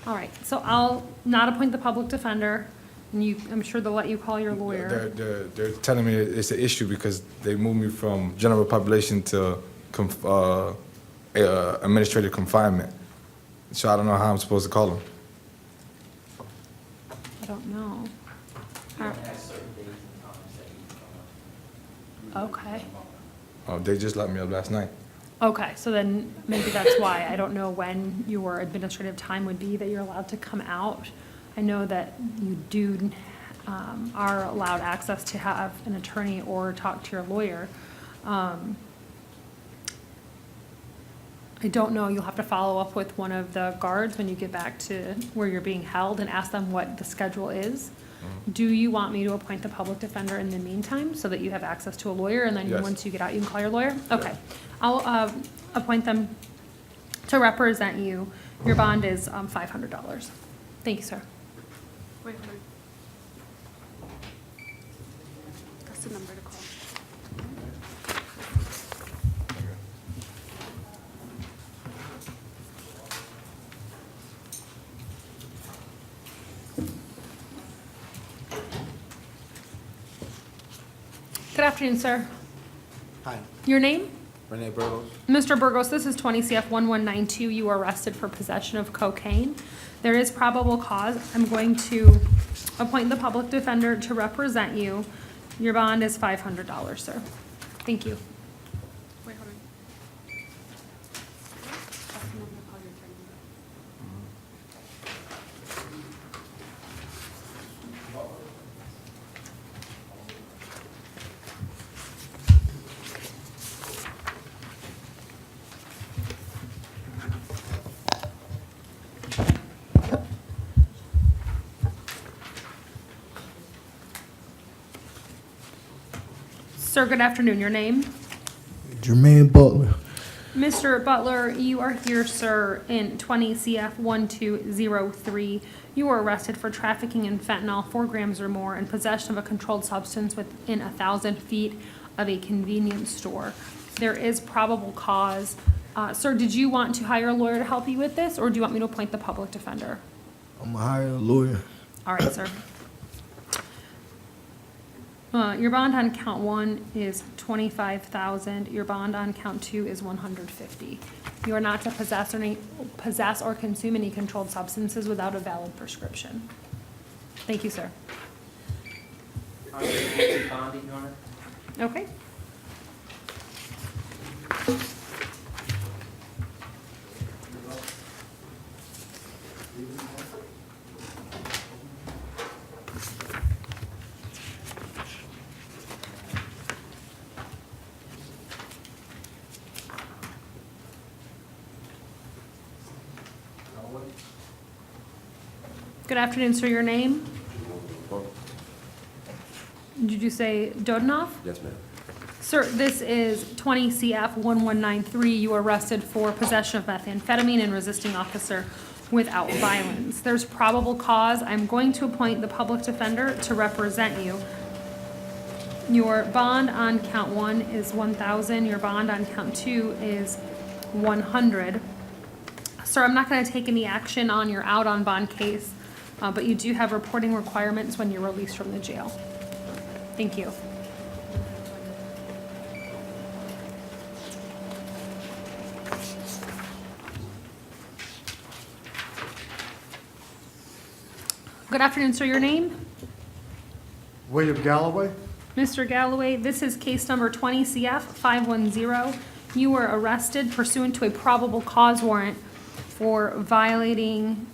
All right. So I'll not appoint the public defender, and I'm sure they'll let you call your lawyer. They're telling me it's an issue because they moved me from general population to administrative confinement. So I don't know how I'm supposed to call him. I don't know. You don't have certain days and times that you come up. Okay. Oh, they just locked me up last night. Okay, so then maybe that's why. I don't know when your administrative time would be that you're allowed to come out. I know that you are allowed access to have an attorney or talk to your lawyer. I don't know, you'll have to follow up with one of the guards when you get back to where you're being held and ask them what the schedule is. Do you want me to appoint the public defender in the meantime so that you have access to a lawyer, and then Yes. once you get out, you can call your lawyer? Okay. I'll appoint them to represent you. Your bond is $500. Thank you, sir. Wait, hold on. That's the number to call. Good afternoon, sir. Hi. Your name? Renee Burgos. Mr. Burgos, this is 20 CF 1192. You were arrested for possession of cocaine. There is probable cause. I'm going to appoint the public defender to represent you. Your bond is $500, sir. Thank you. Wait, hold on. That's the number to call your attorney. Sir, good afternoon. Your name? Jermaine Butler. Mr. Butler, you are here, sir, in 20 CF 1203. You were arrested for trafficking in fentanyl, 4 grams or more, and possession of a controlled substance within 1,000 feet of a convenience store. There is probable cause. Sir, did you want to hire a lawyer to help you with this, or do you want me to appoint the public defender? I'm gonna hire a lawyer. All right, sir. Your bond on count 1 is $25,000. Your bond on count 2 is $150,000. You are not to possess or consume any controlled substances without a valid prescription. Thank you, sir. Bond, Your Honor. Okay. Good afternoon, sir. Your name? Did you say Dodonov? Yes, ma'am. Sir, this is 20 CF 1193. You were arrested for possession of methamphetamine and resisting officer without violence. There's probable cause. I'm going to appoint the public defender to represent you. Your bond on count 1 is $1,000. Your bond on count 2 is $100. Sir, I'm not going to take any action on your out on bond case, but you do have reporting requirements when you're released from the jail. Thank you. Good afternoon, sir. Your name? William Galloway. Mr. Galloway, this is case number 20 CF 510. You were arrested pursuant to a probable cause warrant for violating,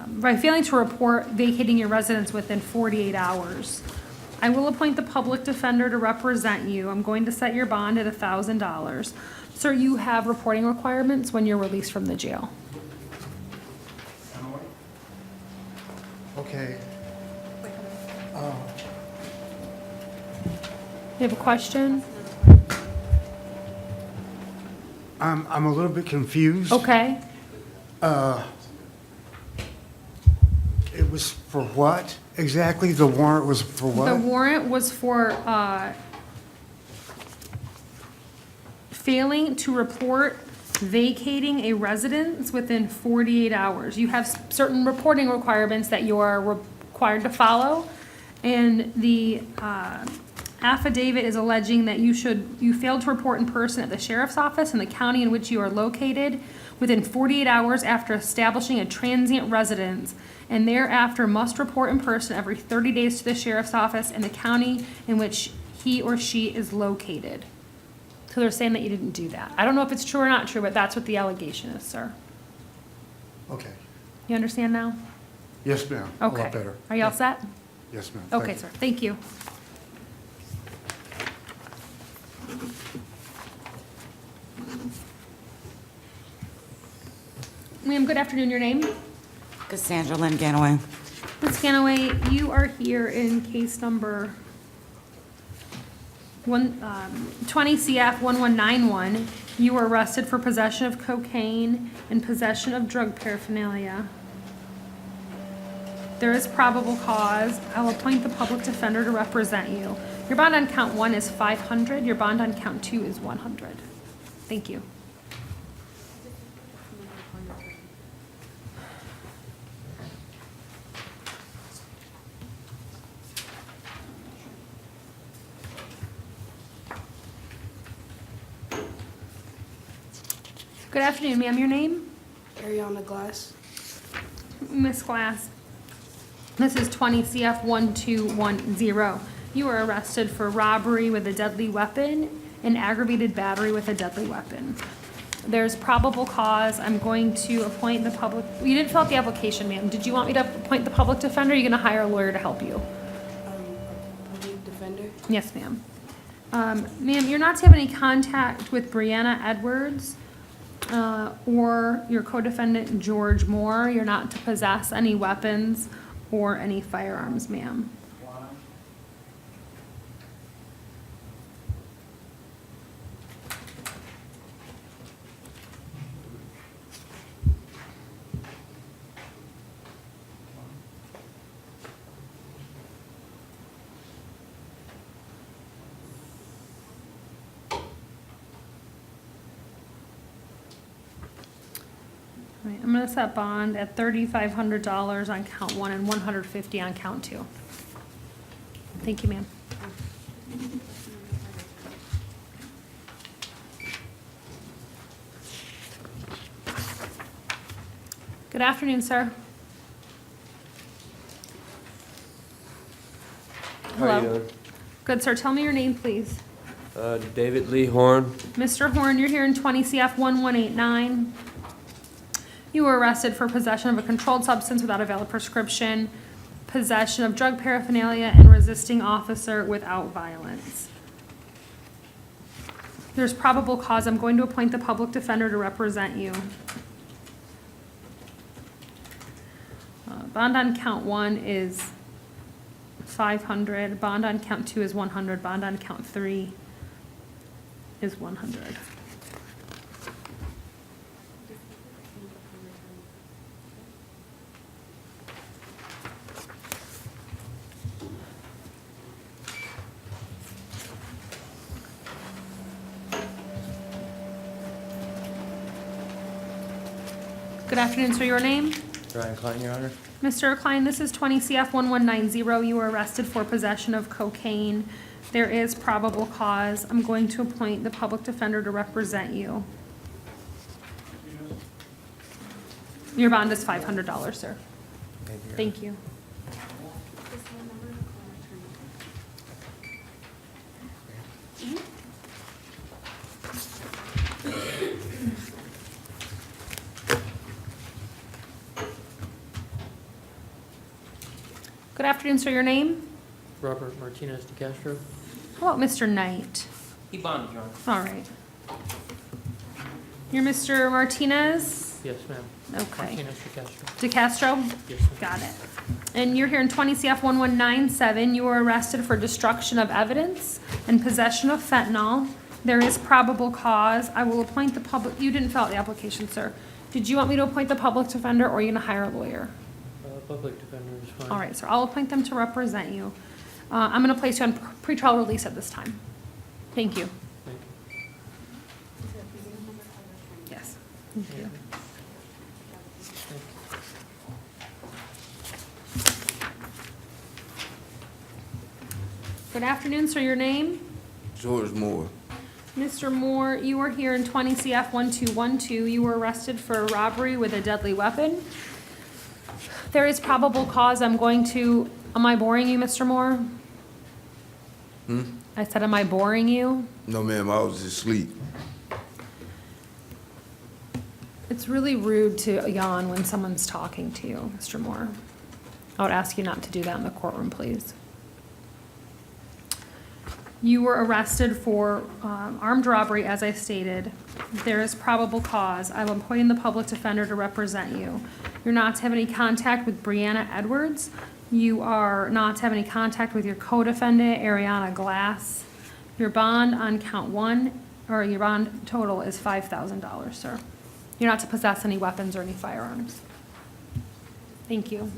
by failing to report vacating your residence within 48 hours. I will appoint the public defender to represent you. I'm going to set your bond at $1,000. Sir, you have reporting requirements when you're released from the jail. Okay. You have a question? I'm a little bit confused. Okay. It was for what exactly? The warrant was for what? The warrant was for failing to report vacating a residence within 48 hours. You have certain reporting requirements that you are required to follow, and the affidavit is alleging that you failed to report in person at the sheriff's office in the county in which you are located within 48 hours after establishing a transient residence, and thereafter must report in person every 30 days to the sheriff's office in the county in which he or she is located. So they're saying that you didn't do that. I don't know if it's true or not true, but that's what the allegation is, sir. Okay. You understand now? Yes, ma'am. Okay. A lot better. Are you all set? Yes, ma'am. Thank Okay, you. sir. Thank you. Ma'am, good afternoon. Your name? Cassandra Lynn Galloway. Ms. Galloway, you are here in case number 20 CF 1191. You were arrested for possession of cocaine and possession of drug paraphernalia. There is probable cause. I'll appoint the public defender to represent you. Your bond on count 1 is $500. Your bond on count 2 is $100. Thank you. Good afternoon, ma'am. Your name? Ariana Glass. Miss Glass. This is 20 CF 1210. You were arrested for robbery with a deadly weapon and aggravated battery with a deadly weapon. There's probable cause. I'm going to appoint the public. You didn't fill out the application, ma'am. Did you want me to appoint the public defender? Or are you going to hire a lawyer to help you? Public defender. Yes, ma'am. Ma'am, you're not to have any contact with Brianna Edwards or your co-defendant George Moore. You're not to possess any weapons or any firearms, ma'am. All right, I'm gonna set bond at $3,500 on count 1 and $150 on count 2. Thank you, ma'am. Good afternoon, sir. How are you Hello. doing? Good, sir. Tell me your name, please. David Lee Horn. Mr. Horn, you're here in 20 CF 1189. You were arrested for possession of a controlled substance without a valid prescription, possession of drug paraphernalia, and resisting officer without violence. There's probable cause. I'm going to appoint the public defender to represent you. Bond on count 1 is 500. Bond on count 2 is 100. Bond on count 3 is 100. Good afternoon, sir. Your name? Ryan Klein, Your Honor. Mr. Klein, this is 20 CF 1190. You were arrested for possession of cocaine. There is probable cause. I'm going to appoint the public defender to represent you. Your bond is $500, sir. Thank you. Good afternoon, sir. Your name? Robert Martinez de Castro. How about Mr. Knight? He bonded, Your Honor. All right. You're Mr. Martinez? Yes, ma'am. Okay. Martinez de Castro. De Castro? Yes, ma'am. Got it. And you're here in 20 CF 1197. You were arrested for destruction of evidence and possession of fentanyl. There is probable cause. I will appoint the public, you didn't fill out the application, sir. Did you want me to appoint the public defender, or are you gonna hire a lawyer? Public defender is fine. All right, sir, I'll appoint them to represent you. I'm gonna place you on pretrial release at this time. Thank you. Thank you. Yes, thank you. Good afternoon, sir. Your name? George Moore. Mr. Moore, you were here in 20 CF 1212. You were arrested for robbery with a deadly weapon. There is probable cause. I'm going to, am I boring you, Mr. Moore? I said, am I boring you? No, ma'am, I was asleep. It's really rude to yawn when someone's talking to you, Mr. Moore. I would ask you not to do that in the courtroom, please. You were arrested for armed robbery, as I stated. There is probable cause. I'm appointing the public defender to represent you. You're not to have any contact with Brianna Edwards. You are not to have any contact with your co-defendant, Ariana Glass. Your bond on count 1, or your bond total is $5,000, sir. You're not to possess any weapons or any firearms. Thank you.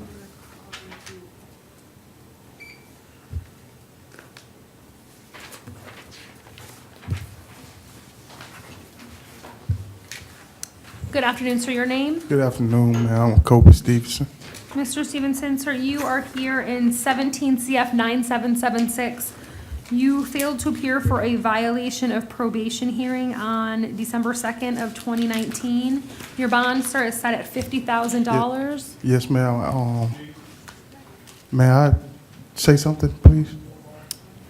Good afternoon, sir. Your name? Good afternoon, ma'am. I'm Kobe Stevenson. Mr. Stevenson, sir, you are here in 17 CF 9776. You failed to appear for a violation of probation hearing on December 2nd of 2019. Your bond, sir, is set at $50,000. Yes, ma'am. May I say something, please?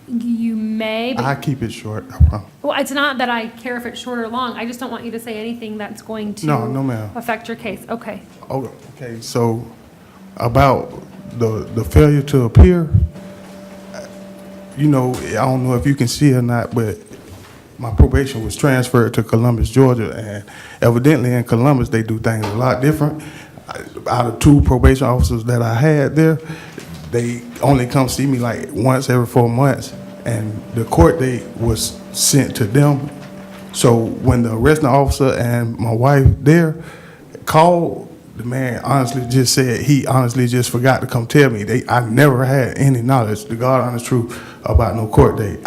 You may, I but, keep it short. I promise. well, it's not that I care if it's short or long. I just don't want you to say anything that's going to No, ma'am. affect your case. Okay. Oh, okay, so about the failure to appear, you know, I don't know if you can see or not, but my probation was transferred to Columbus, Georgia, and evidently in Columbus, they do things a lot different. Out of 2 probation officers that I had there, they only come see me like once every 4 months, and the court date was sent to them. So when the arresting officer and my wife there called, the man honestly just said he honestly just forgot to come tell me. I never had any knowledge, the God honest truth, about no court date.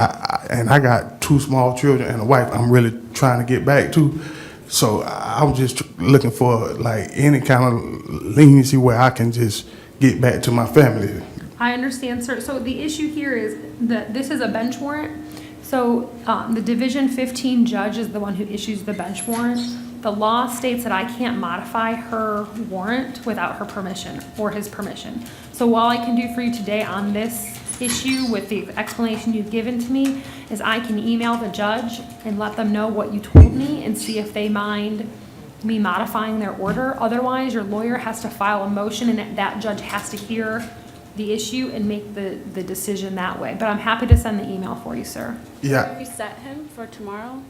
And I got 2 small children and a wife I'm really trying to get back to. So I'm just looking for like any kind of leniency where I can just get back to my family. I understand, sir. So the issue here is that this is a bench warrant. So the Division 15 judge is the one who issues the bench warrant. The law states that I can't modify her warrant without her permission or his permission. So all I can do for you today on this issue with the explanation you've given to me is I can email the judge and let them know what you told me and see if they mind me modifying their order. Otherwise, your lawyer has to file a motion and that judge has to hear the issue and make the decision that way. But I'm happy to send the email for you, sir. Yeah. Can we set him for tomorrow?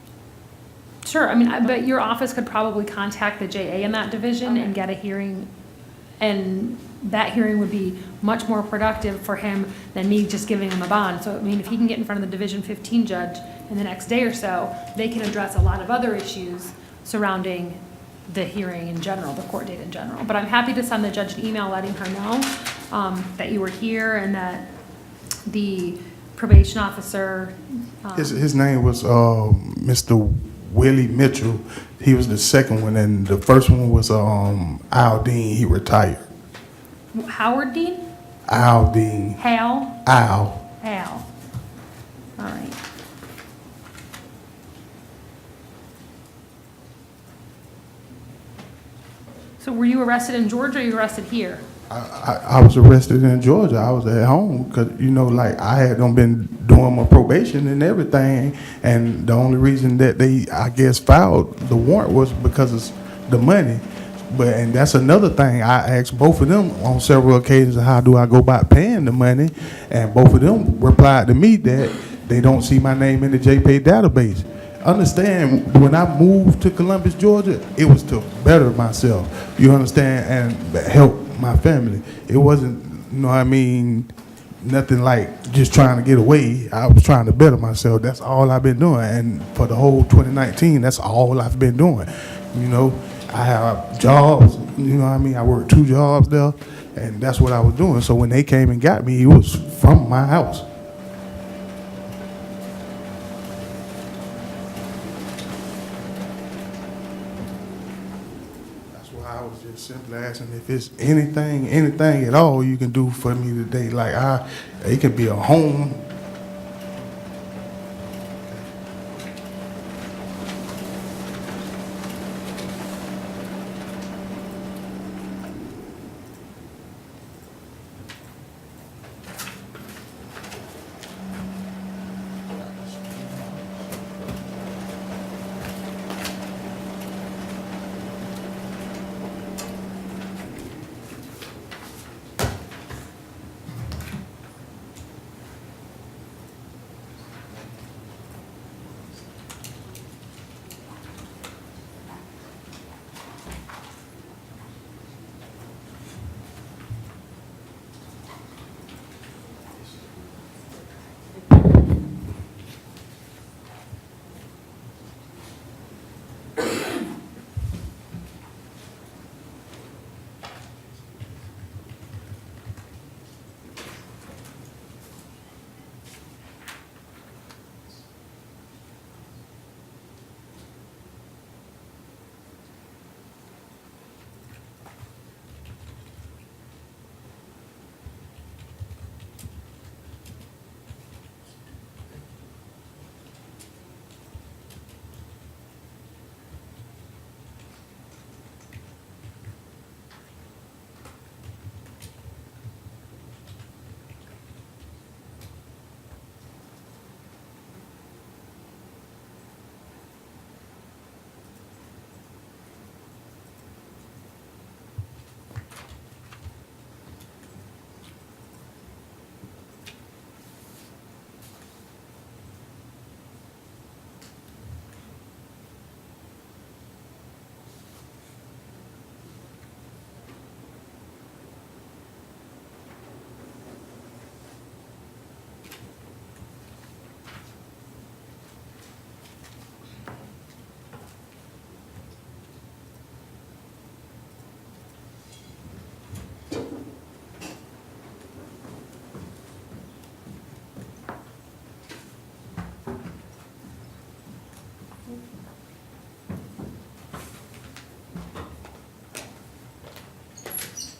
Sure, I mean, but your office could probably contact the JA in that division and get a hearing, and that hearing would be much more productive for him than me just giving him a bond. So, I mean, if he can get in front of the Division 15 judge in the next day or so, they can address a lot of other issues surrounding the hearing in general, the court date in general. But I'm happy to send the judge an email letting her know that you were here and that the probation officer. His name was Mr. Willie Mitchell. He was the second one, and the first one was Al Dean. He retired. Howard Dean? Al Dean. Hal? Al. Al. All right. So were you arrested in Georgia or you arrested here? I was arrested in Georgia. I was at home because, you know, like I had been doing my probation and everything. And the only reason that they, I guess, filed the warrant was because of the money. And that's another thing. I asked both of them on several occasions, how do I go about paying the money? And both of them replied to me that they don't see my name in the JPay database. Understand, when I moved to Columbus, Georgia, it was to better myself. You understand? And help my family. It wasn't, you know what I mean, nothing like just trying to get away. I was trying to better myself. That's all I've been doing. And for the whole 2019, that's all I've been doing. You know, I have jobs, you know what I mean? I worked 2 jobs there, and that's what I was doing. So when they came and got me, it was from my house. I was just simply asking if it's anything at all you can do for me today. Like it could be a home.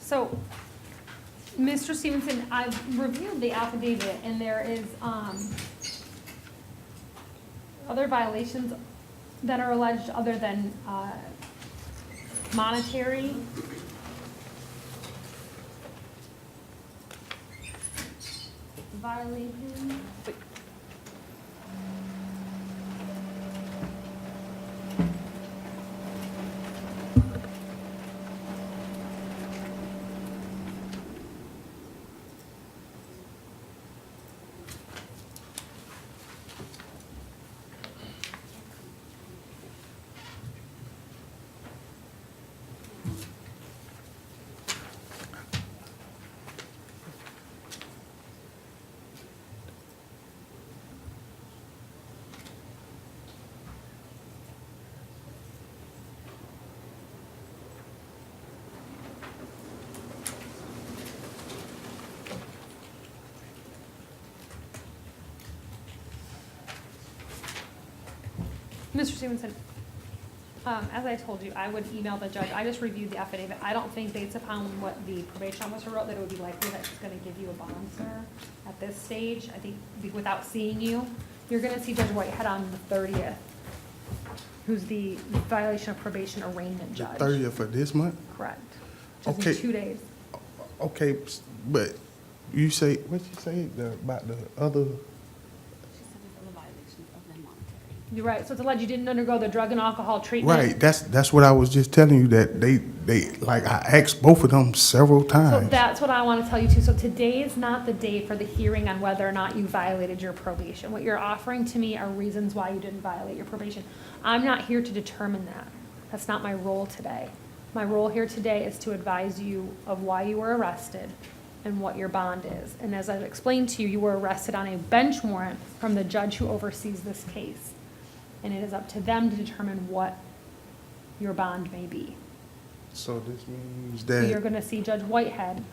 So, Mr. Stevenson, I've reviewed the affidavit, and there is, other violations that are alleged other than, monetary. Violation. Wait. Mr. Stevenson, as I told you, I would email the judge. I just reviewed the affidavit. I don't think based upon what the probation officer wrote that it would be likely that she's gonna give you a bond, sir. At this stage, I think without seeing you, you're gonna see Judge Whitehead on the 30th, who's the violation of probation arraignment The judge. 30th of this month? Correct. Just Okay. in 2 days. Okay, but you say, what you say about the other? You're right. So it's alleged you didn't undergo the drug and alcohol treatment. Right, that's what I was just telling you, that they, like, I asked both of them several So times. that's what I want to tell you too. So today is not the day for the hearing on whether or not you violated your probation. What you're offering to me are reasons why you didn't violate your probation. I'm not here to determine that. That's not my role today. My role here today is to advise you of why you were arrested and what your bond is. And as I've explained to you, you were arrested on a bench warrant from the judge who oversees this case. And it is up to them to determine what your bond may be. So this means So you're that, gonna see Judge Whitehead,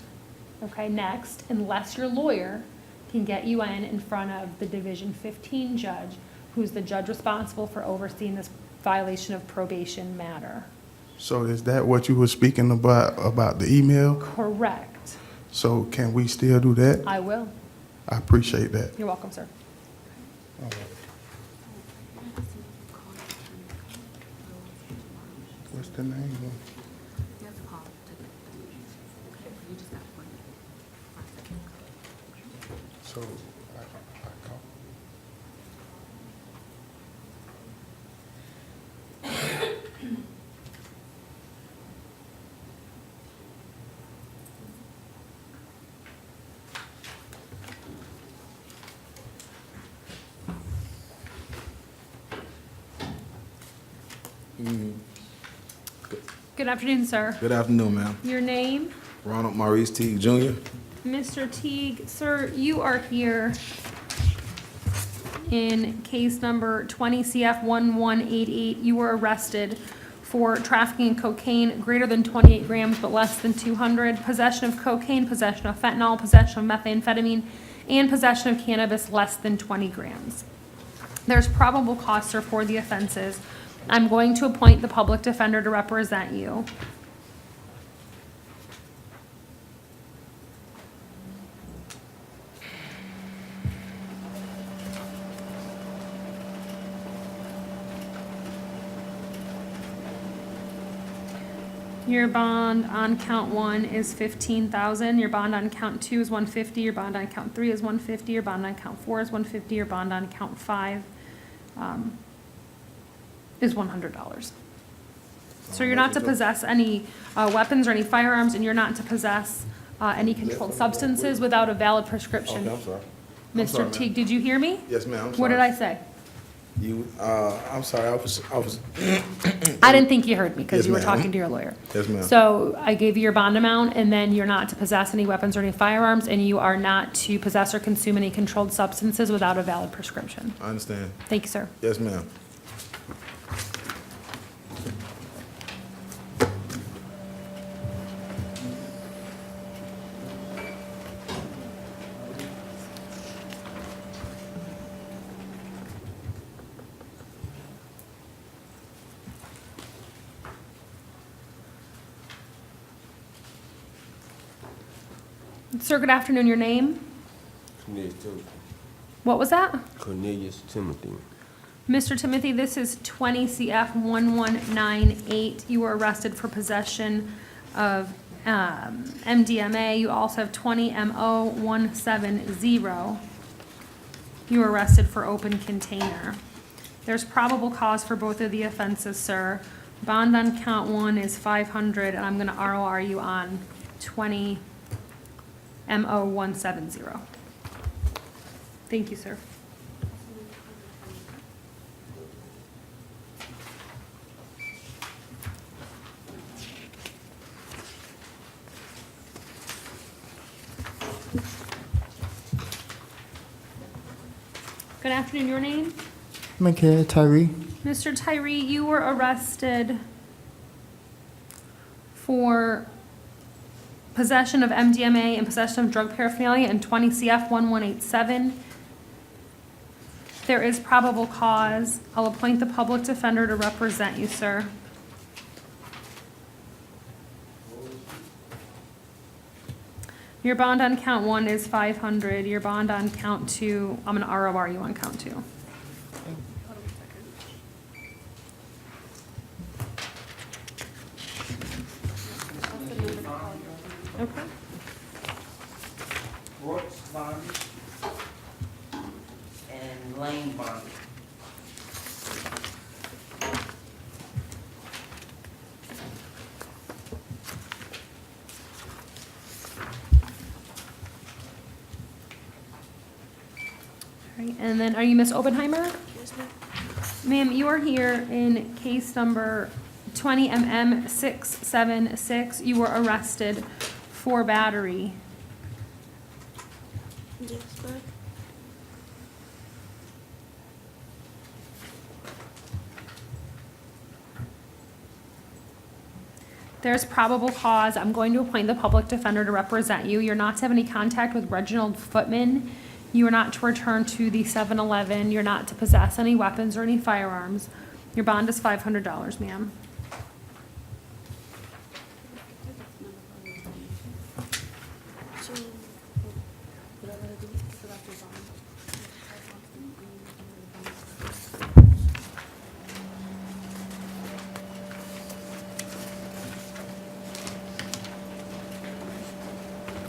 okay, next, unless your lawyer can get you in front of the Division 15 judge, who's the judge responsible for overseeing this violation of probation matter. so is that what you were speaking about the email? Correct. So can we still do that? I will. I appreciate that. You're welcome, sir. What's the name? So, I call. Good afternoon, sir. Good afternoon, ma'am. Your name? Ronald Maurice Teague, Jr. Mr. Teague, sir, you are here in case number 20 CF 1188. You were arrested for trafficking in cocaine greater than 28 grams but less than 200, possession of cocaine, possession of fentanyl, possession of methamphetamine, and possession of cannabis less than 20 grams. There's probable cause, sir, for the offenses. I'm going to appoint the public defender to represent you. Your bond on count 1 is $15,000. Your bond on count 2 is $150. Your bond on count 3 is $150. Your bond on count 4 is $150. Your bond on count 5 is $100. So you're not to possess any weapons or any firearms, and you're not to possess any controlled substances without a valid prescription. Okay, I'm sorry. I'm sorry, Mr. ma'am. Teague, did you hear me? Yes, ma'am. I'm What sorry. did I say? You, I'm sorry, I was. I didn't think you heard me because Yes, you were ma'am. talking to your lawyer. Yes, ma'am. So I gave you your bond amount, and then you're not to possess any weapons or any firearms, and you are not to possess or consume any controlled substances without a valid prescription. I understand. Thank you, sir. Yes, ma'am. Sir, good afternoon. Your name? Cornelius Timothy. What was that? Cornelius Timothy. Mr. Timothy, this is 20 CF 1198. You were arrested for possession of MDMA. You also have 20 MO 170. You were arrested for open container. There's probable cause for both of the offenses, sir. Bond on count 1 is 500, and I'm going to ROR you on 20 MO 170. Thank you, sir. Good afternoon. Your name? Tyree. Mr. Tyree, you were arrested for possession of MDMA and possession of drug paraphernalia in 20 CF 1187. There is probable cause. I'll appoint the public defender to represent you, sir. Your bond on count 1 is 500. Your bond on count 2, I'm going to ROR you on count 2. Okay. Brooks bond and Lane bond. All right, and then are you Miss Oppenheimer? Yes, ma'am. Ma'am, you are here in case number 20MM676. You were arrested for battery. Yes, ma'am. There's probable cause. I'm going to appoint the public defender to represent you. You're not to have any contact with Reginald Footman. You are not to return to the 7-Eleven. You're not to possess any weapons or any firearms. Your bond is $500, ma'am.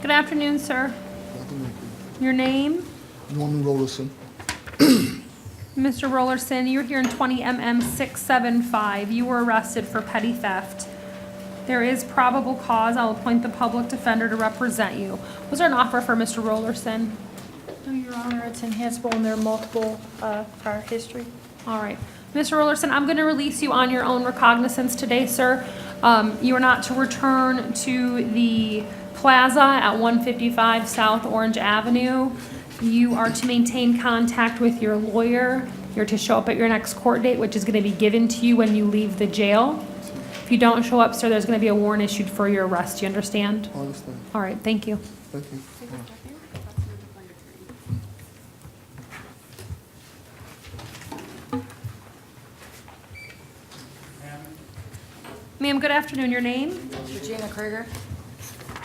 Good afternoon, sir. Your name? Rollerson. Mr. Rollerson, you're here in 20MM675. You were arrested for petty theft. There is probable cause. I'll appoint the public defender to represent you. Was there an offer for Mr. Rollerson? No, Your Honor, it's enhanceable and there are multiple prior history. All right. Mr. Rollerson, I'm going to release you on your own recognizance today, sir. You are not to return to the plaza at 155 South Orange Avenue. You are to maintain contact with your lawyer. You're to show up at your next court date, which is going to be given to you when you leave the jail. If you don't show up, sir, there's going to be a warrant issued for your arrest. Do you understand? I understand. All right. Thank you. Thank you. Ma'am, good afternoon. Your name? Regina Cragger.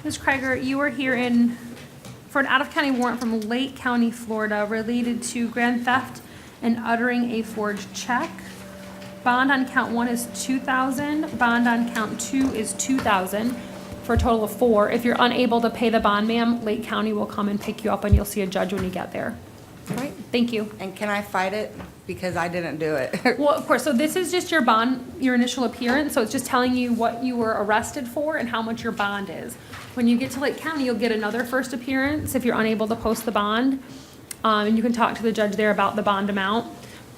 Ms. Cragger, you are here for an out-of-county warrant from Lake County, Florida, related to grand theft and uttering a forged check. Bond on count 1 is $2,000. Bond on count 2 is $2,000, for a total of $4,000. If you're unable to pay the bond, ma'am, Lake County will come and pick you up, and you'll see a judge when you get there. All right. Thank you. And can I fight it? Because I didn't do it. Well, of course, so this is just your bond, your initial appearance, so it's just telling you what you were arrested for and how much your bond is. When you get to Lake County, you'll get another first appearance if you're unable to post the bond, and you can talk to the judge there about the bond amount,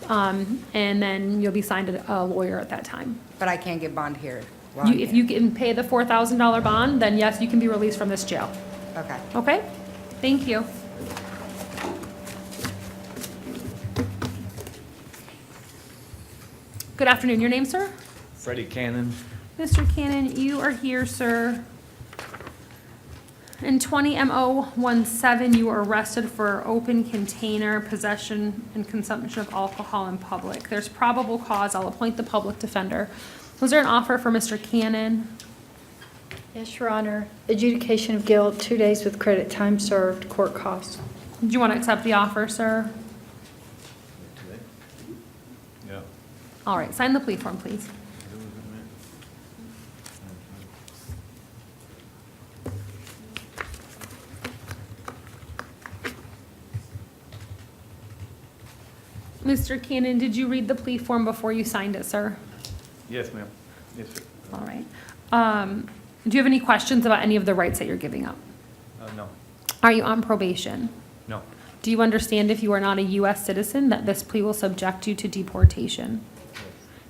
and then you'll be signed a lawyer at that time. But I can't get bond here. If you can pay the $4,000 bond, then yes, you can be released from this jail. Okay. Okay? Thank you. Good afternoon. Your name, sir? Freddie Cannon. Mr. Cannon, you are here, sir. In 20MO17, you were arrested for open container, possession, and consumption of alcohol in public. There's probable cause. I'll appoint the public defender. Was there an offer for Mr. Cannon? Yes, Your Honor. Adjudication of guilt, 2 days with credit, time served, court costs. Do you want to accept the offer, sir? Yeah. All right, sign the plea form, please. Mr. Cannon, did you read the plea form before you signed it, sir? Yes, ma'am. Yes, sir. All right. Do you have any questions about any of the rights that you're giving up? No. Are you on probation? No. Do you understand if you are not a U.S. citizen that this plea will subject you to deportation?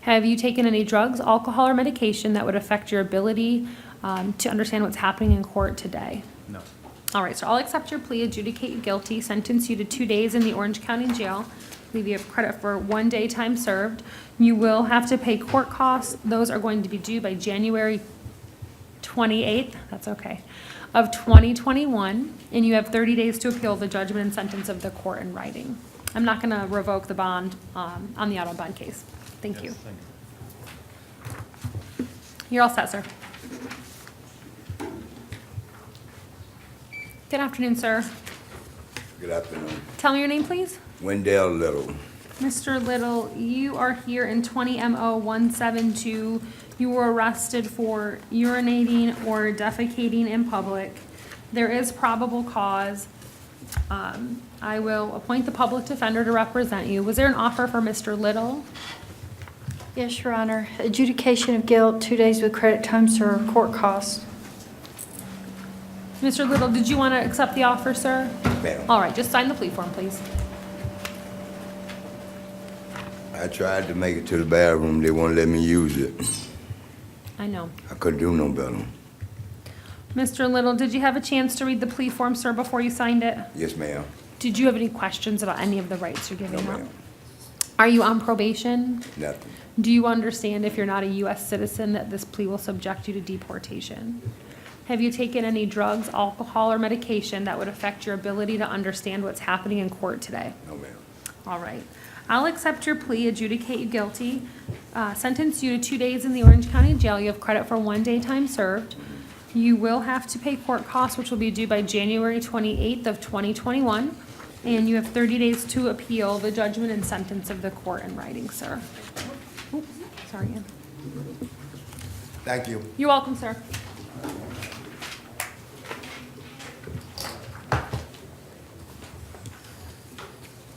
Have you taken any drugs, alcohol, or medication that would affect your ability to understand what's happening in court today? No. All right, so I'll accept your plea, adjudicate you guilty, sentence you to 2 days in the Orange County Jail, leave you have credit for 1 day time served. You will have to pay court costs. Those are going to be due by January 28th, that's okay, of 2021, and you have 30 days to appeal the judgment and sentence of the court in writing. I'm not going to revoke the bond on the auto bond case. Thank you. Thank you. You're all set, sir. Good afternoon, sir. Good afternoon. Tell me your name, please. Wendell Little. Mr. Little, you are here in 20 MO 172. You were arrested for urinating or defecating in public. There is probable cause. I will appoint the public defender to represent you. Was there an offer for Mr. Little? Yes, Your Honor. Adjudication of guilt, 2 days with credit, time served, court costs. Mr. Little, did you want to accept the offer, sir? Ma'am. All right, just sign the plea form, please. I tried to make it to the bathroom. They won't let me use it. I know. I couldn't do no better. Mr. Little, did you have a chance to read the plea form, sir, before you signed it? Yes, ma'am. Did you have any questions about any of the rights you're giving No, up? ma'am. Are you on probation? Nothing. Do you understand if you're not a U.S. citizen that this plea will subject you to deportation? Have you taken any drugs, alcohol, or medication that would affect your ability to understand what's happening in court today? No, ma'am. All right. I'll accept your plea, adjudicate you guilty, sentence you to 2 days in the Orange County Jail. You have credit for 1 day time served. You will have to pay court costs, which will be due by January 28th of 2021. And you have 30 days to appeal the judgment and sentence of the court in writing, sir. Oops, sorry, Ann. Thank you. You're welcome, sir.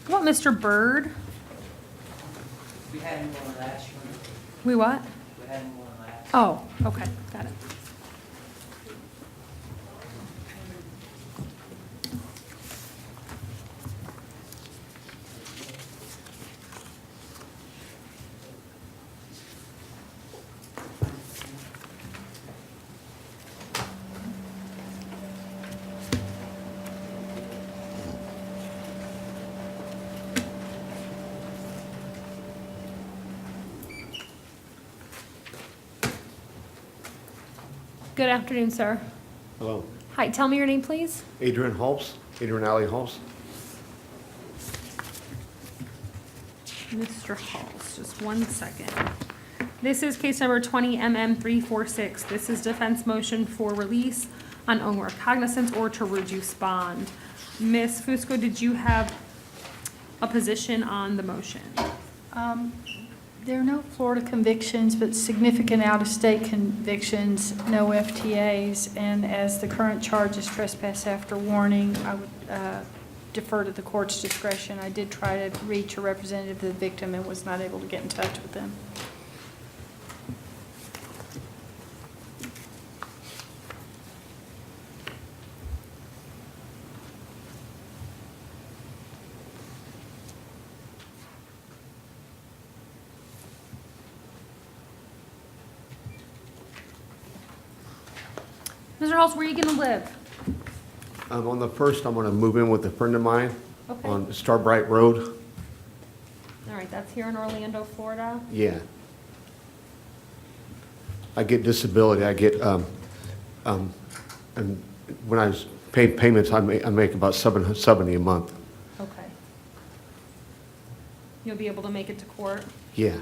What, Mr. Bird? We had him on last year. We what? We had him on last. Oh, okay, got it. Good afternoon, sir. Hello. Hi, tell me your name, please. Adrian Alley Halls. Mr. Halls, just 1 second. This is case number 20MM346. This is defense motion for release on own recognizance or to reduce bond. Ms. Fusco, did you have a position on the motion? There are no Florida convictions, but significant out-of-state convictions, no FTAs, and as the current charge is trespass after warning, I would defer to the court's discretion. I did try to reach a representative of the victim and was not able to get in touch with them. Mr. Halls, where are you going to live? On the first, I'm going to move in with a friend of mine Okay. on Starbright Road. All right, that's here in Orlando, Florida. Yeah. I get disability. I get, and when I pay payments, I make about $770 a month. Okay. You'll be able to make it to court? Yeah.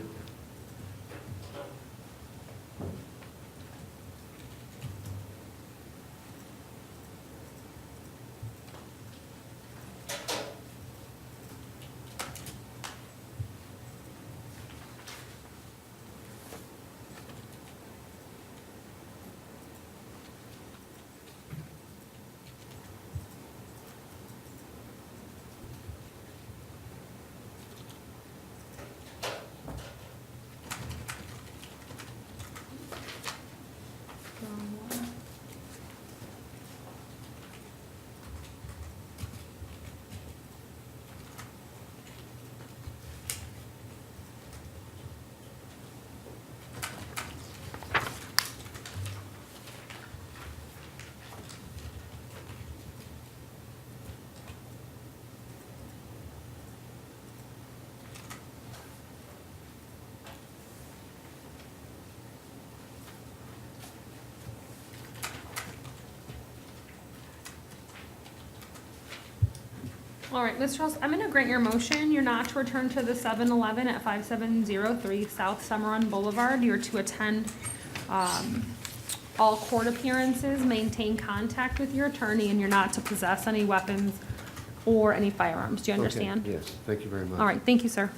All right, Ms. Charles, I'm going to grant your motion. You're not to return to the 7-Eleven at 5703 South Summerun Boulevard. You're to attend all court appearances, maintain contact with your attorney, and you're not to possess any weapons or any firearms. Do you understand? Okay, yes, thank you very much. All right, thank you, sir.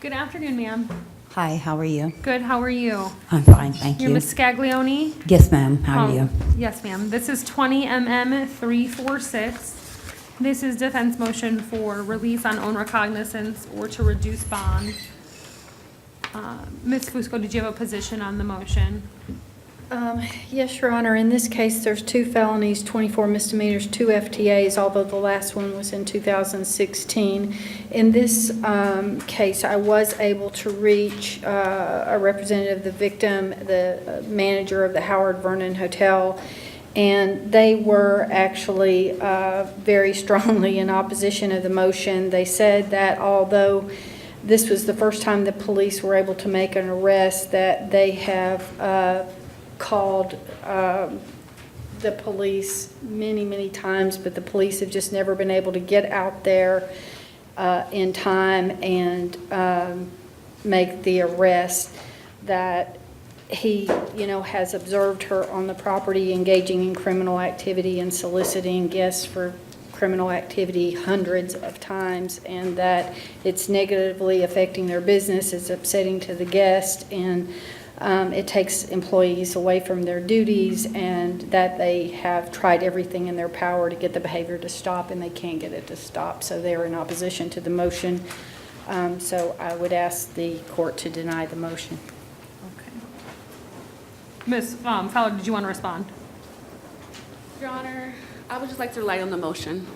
Good afternoon, ma'am. Hi, how are you? Good, how are you? I'm fine, thank You're you. Ms. Scaglione? Yes, ma'am, how are you? Yes, ma'am. This is 20 MM 346. This is defense motion for release on own recognizance or to reduce bond. Ms. Fusco, did you have a position on the motion? Yes, Your Honor. In this case, there's 2 felonies, 24 misdemeanors, 2 FTAs, although the last one was in 2016. In this case, I was able to reach a representative of the victim, the manager of the Howard Vernon Hotel, and they were actually very strongly in opposition of the motion. They said that although this was the first time the police were able to make an arrest, that they have called the police many times, but the police have just never been able to get out there in time and make the arrest. That he, has observed her on the property engaging in criminal activity and soliciting guests for criminal activity hundreds of times, and that it's negatively affecting their business, it's upsetting to the guest, and it takes employees away from their duties, and that they have tried everything in their power to get the behavior to stop, and they can't get it to stop. So they're in opposition to the motion. So I would ask the court to deny the motion. Okay. Ms. Fowler, did you want to respond? Your Honor, I would just like to rely on the motion.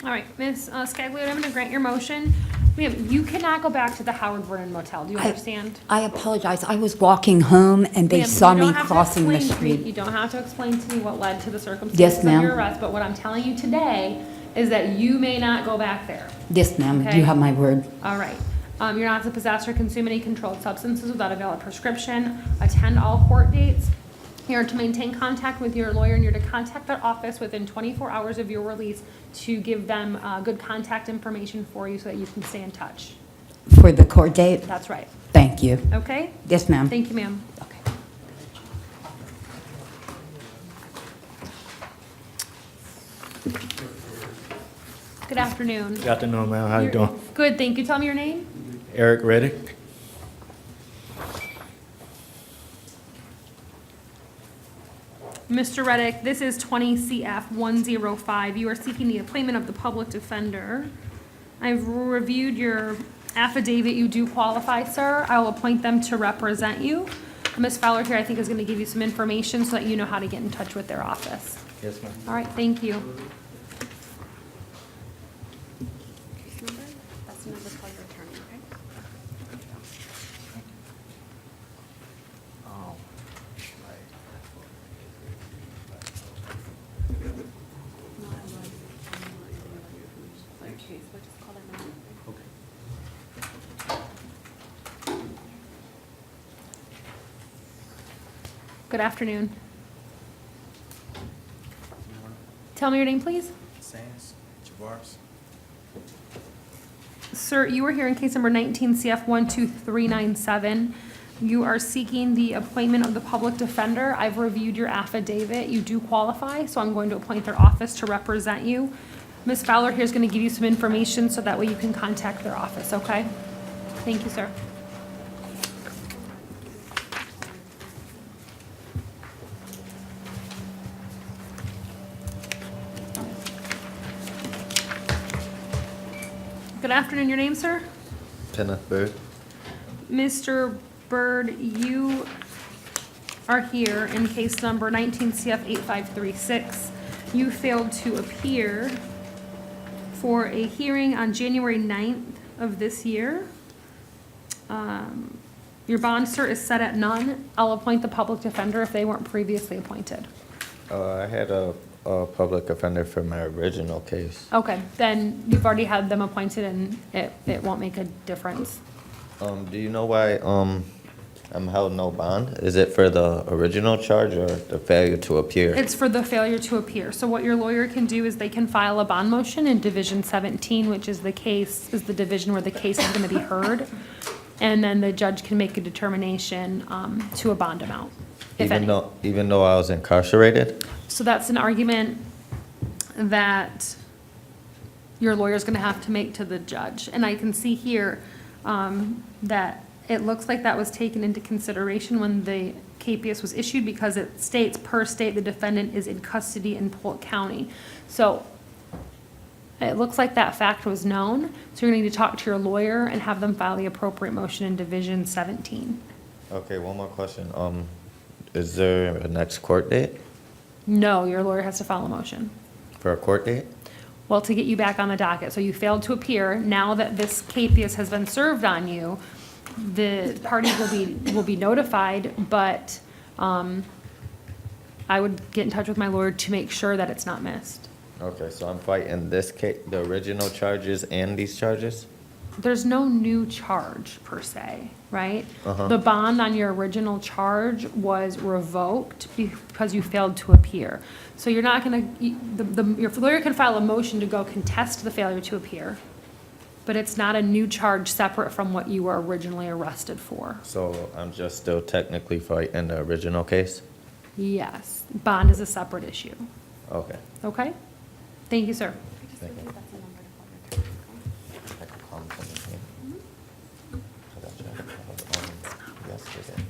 All right, Ms. Scaglione, I'm going to grant your motion. Ma'am, you cannot go back to the Howard Vernon Motel. Do you understand? I apologize, I was walking home and they Ma'am, saw you don't me have to crossing the explain to me- street. You don't have to explain to me what led to the circumstances Yes, of ma'am. your arrest, but what I'm telling you today is that you may not go back there. Yes, ma'am, Okay. you have my word. All right. You're not to possess or consume any controlled substances without a valid prescription. Attend all court dates. You're to maintain contact with your lawyer, and you're to contact their office within 24 hours of your release to give them good contact information for you so that you can stay in touch. For the court date? That's right. Thank you. Okay? Yes, ma'am. Thank you, ma'am. Good afternoon. Good afternoon, ma'am. How you You're- doing? Good, thank you. Tell me your name. Eric Riddick. Mr. Reddick, this is 20 CF 105. You are seeking the appointment of the public defender. I've reviewed your affidavit. You do qualify, sir. I will appoint them to represent you. Ms. Fowler here, I think, is going to give you some information so that you know how to get in touch with their office. Yes, ma'am. All right, thank you. That's the number for your attorney, okay? Okay, so just call that number. Good afternoon. Tell me your name, please. Sands, Javaris. Sir, you are here in case number 19 CF 12397. You are seeking the appointment of the public defender. I've reviewed your affidavit. You do qualify, so I'm going to appoint their office to represent you. Ms. Fowler here is going to give you some information so that way you can contact their office, okay? Thank you, sir. Good afternoon. Your name, sir? Kenneth Bird. Mr. Bird, you are here in case number 19 CF 8536. You failed to appear for a hearing on January 9th of this year. Your bond, sir, is set at none. I'll appoint the public defender if they weren't previously appointed. I had a public offender for my original case. Okay, then you've already had them appointed and it won't make a difference. Do you know why I'm held no bond? Is it for the original charge or the failure to appear? It's for the failure to appear. So what your lawyer can do is they can file a bond motion in Division 17, which is the division where the case is going to be heard. And then the judge can make a determination to a bond amount, if any. Even though I was incarcerated? So that's an argument that your lawyer's going to have to make to the judge. And I can see here that it looks like that was taken into consideration when the capias was issued because it states, per state, the defendant is in custody in Polk County. So it looks like that fact was known. So you're going to need to talk to your lawyer and have them file the appropriate motion in Division 17. Okay, one more question. Is there a next court date? No, your lawyer has to file a motion. For a court date? Well, to get you back on the docket. So you failed to appear. Now that this capias has been served on you, the parties will be notified, but I would get in touch with my lawyer to make sure that it's not missed. Okay, so I'm fighting this case, the original charges and these charges? There's no new charge per se, right? Uh-huh. The bond on your original charge was revoked because you failed to appear. So you're not gonna, your lawyer can file a motion to go contest the failure to appear, but it's not a new charge separate from what you were originally arrested for. So I'm just still technically fighting the original case? Yes, bond is a separate issue. Okay. Okay? Thank you, sir. Thank you. I could call him from the team. I got you. I called yesterday.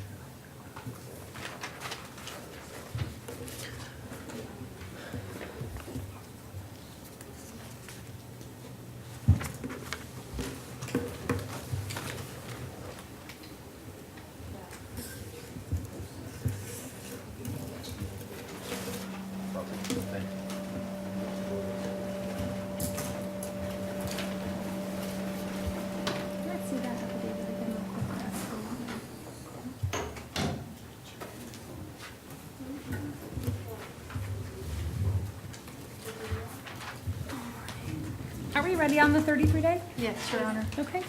Are we ready on the 33-day? Yes, Your Honor. Okay.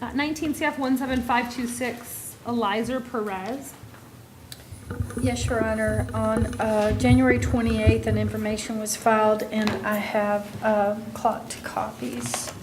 Uh, 19 CF 17526, Eliza Perez. Yes, Your Honor. On January 28th, an information was filed, and I have clocked copies.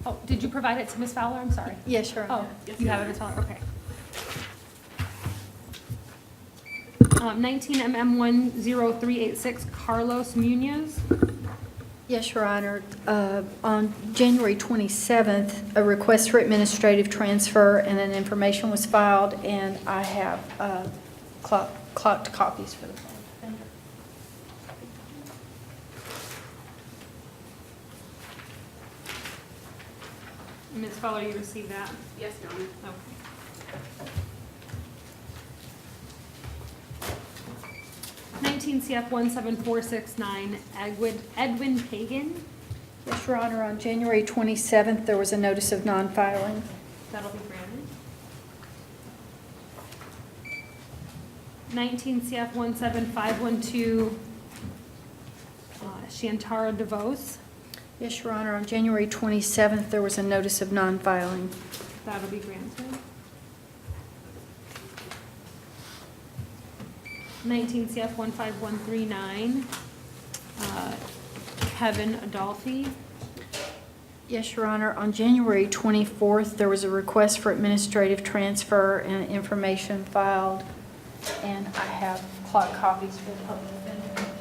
Oh, did you provide it to Ms. Fowler? I'm sorry. Yes, Your Honor. Oh, you have it, Ms. Fowler, okay. 19 MM 10386, Carlos Munoz. Yes, Your Honor. On January 27th, a request for administrative transfer and an information was filed, and I have clocked copies for the defendant. Ms. Fowler, you received that? Yes, Your Honor. Okay. Nineteen CF 17469, Edwin Pagan. Yes, Your Honor. On January 27th, there was a notice of non-filing. That'll be granted. 19 CF 17512, Shantara DeVos. Yes, Your Honor. On January 27th, there was a notice of non-filing. That'll be granted. 19 CF 15139, Kevin Adolphi. Yes, Your Honor. On January 24th, there was a request for administrative transfer and information filed, and I have clock copies for the public defender.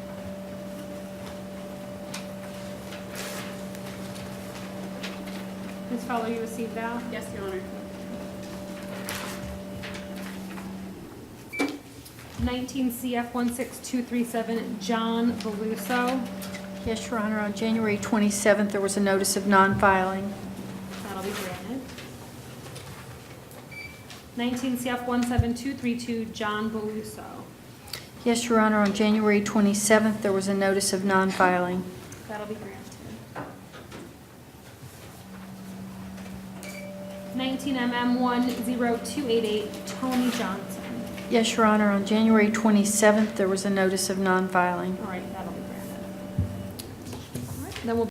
Ms. Fowler, you received that? Yes, Your Honor. 19 CF 16237, John Beluso. Yes, Your Honor. On January 27th, there was a notice of non-filing. That'll be granted. 19 CF 17232, John Beluso. Yes, Your Honor. On January 27th, there was a notice of non-filing. That'll be granted. 19 MM 10288, Tony Johnson. Yes, Your Honor. On January 27th, there was a notice of non-filing. All right, that'll be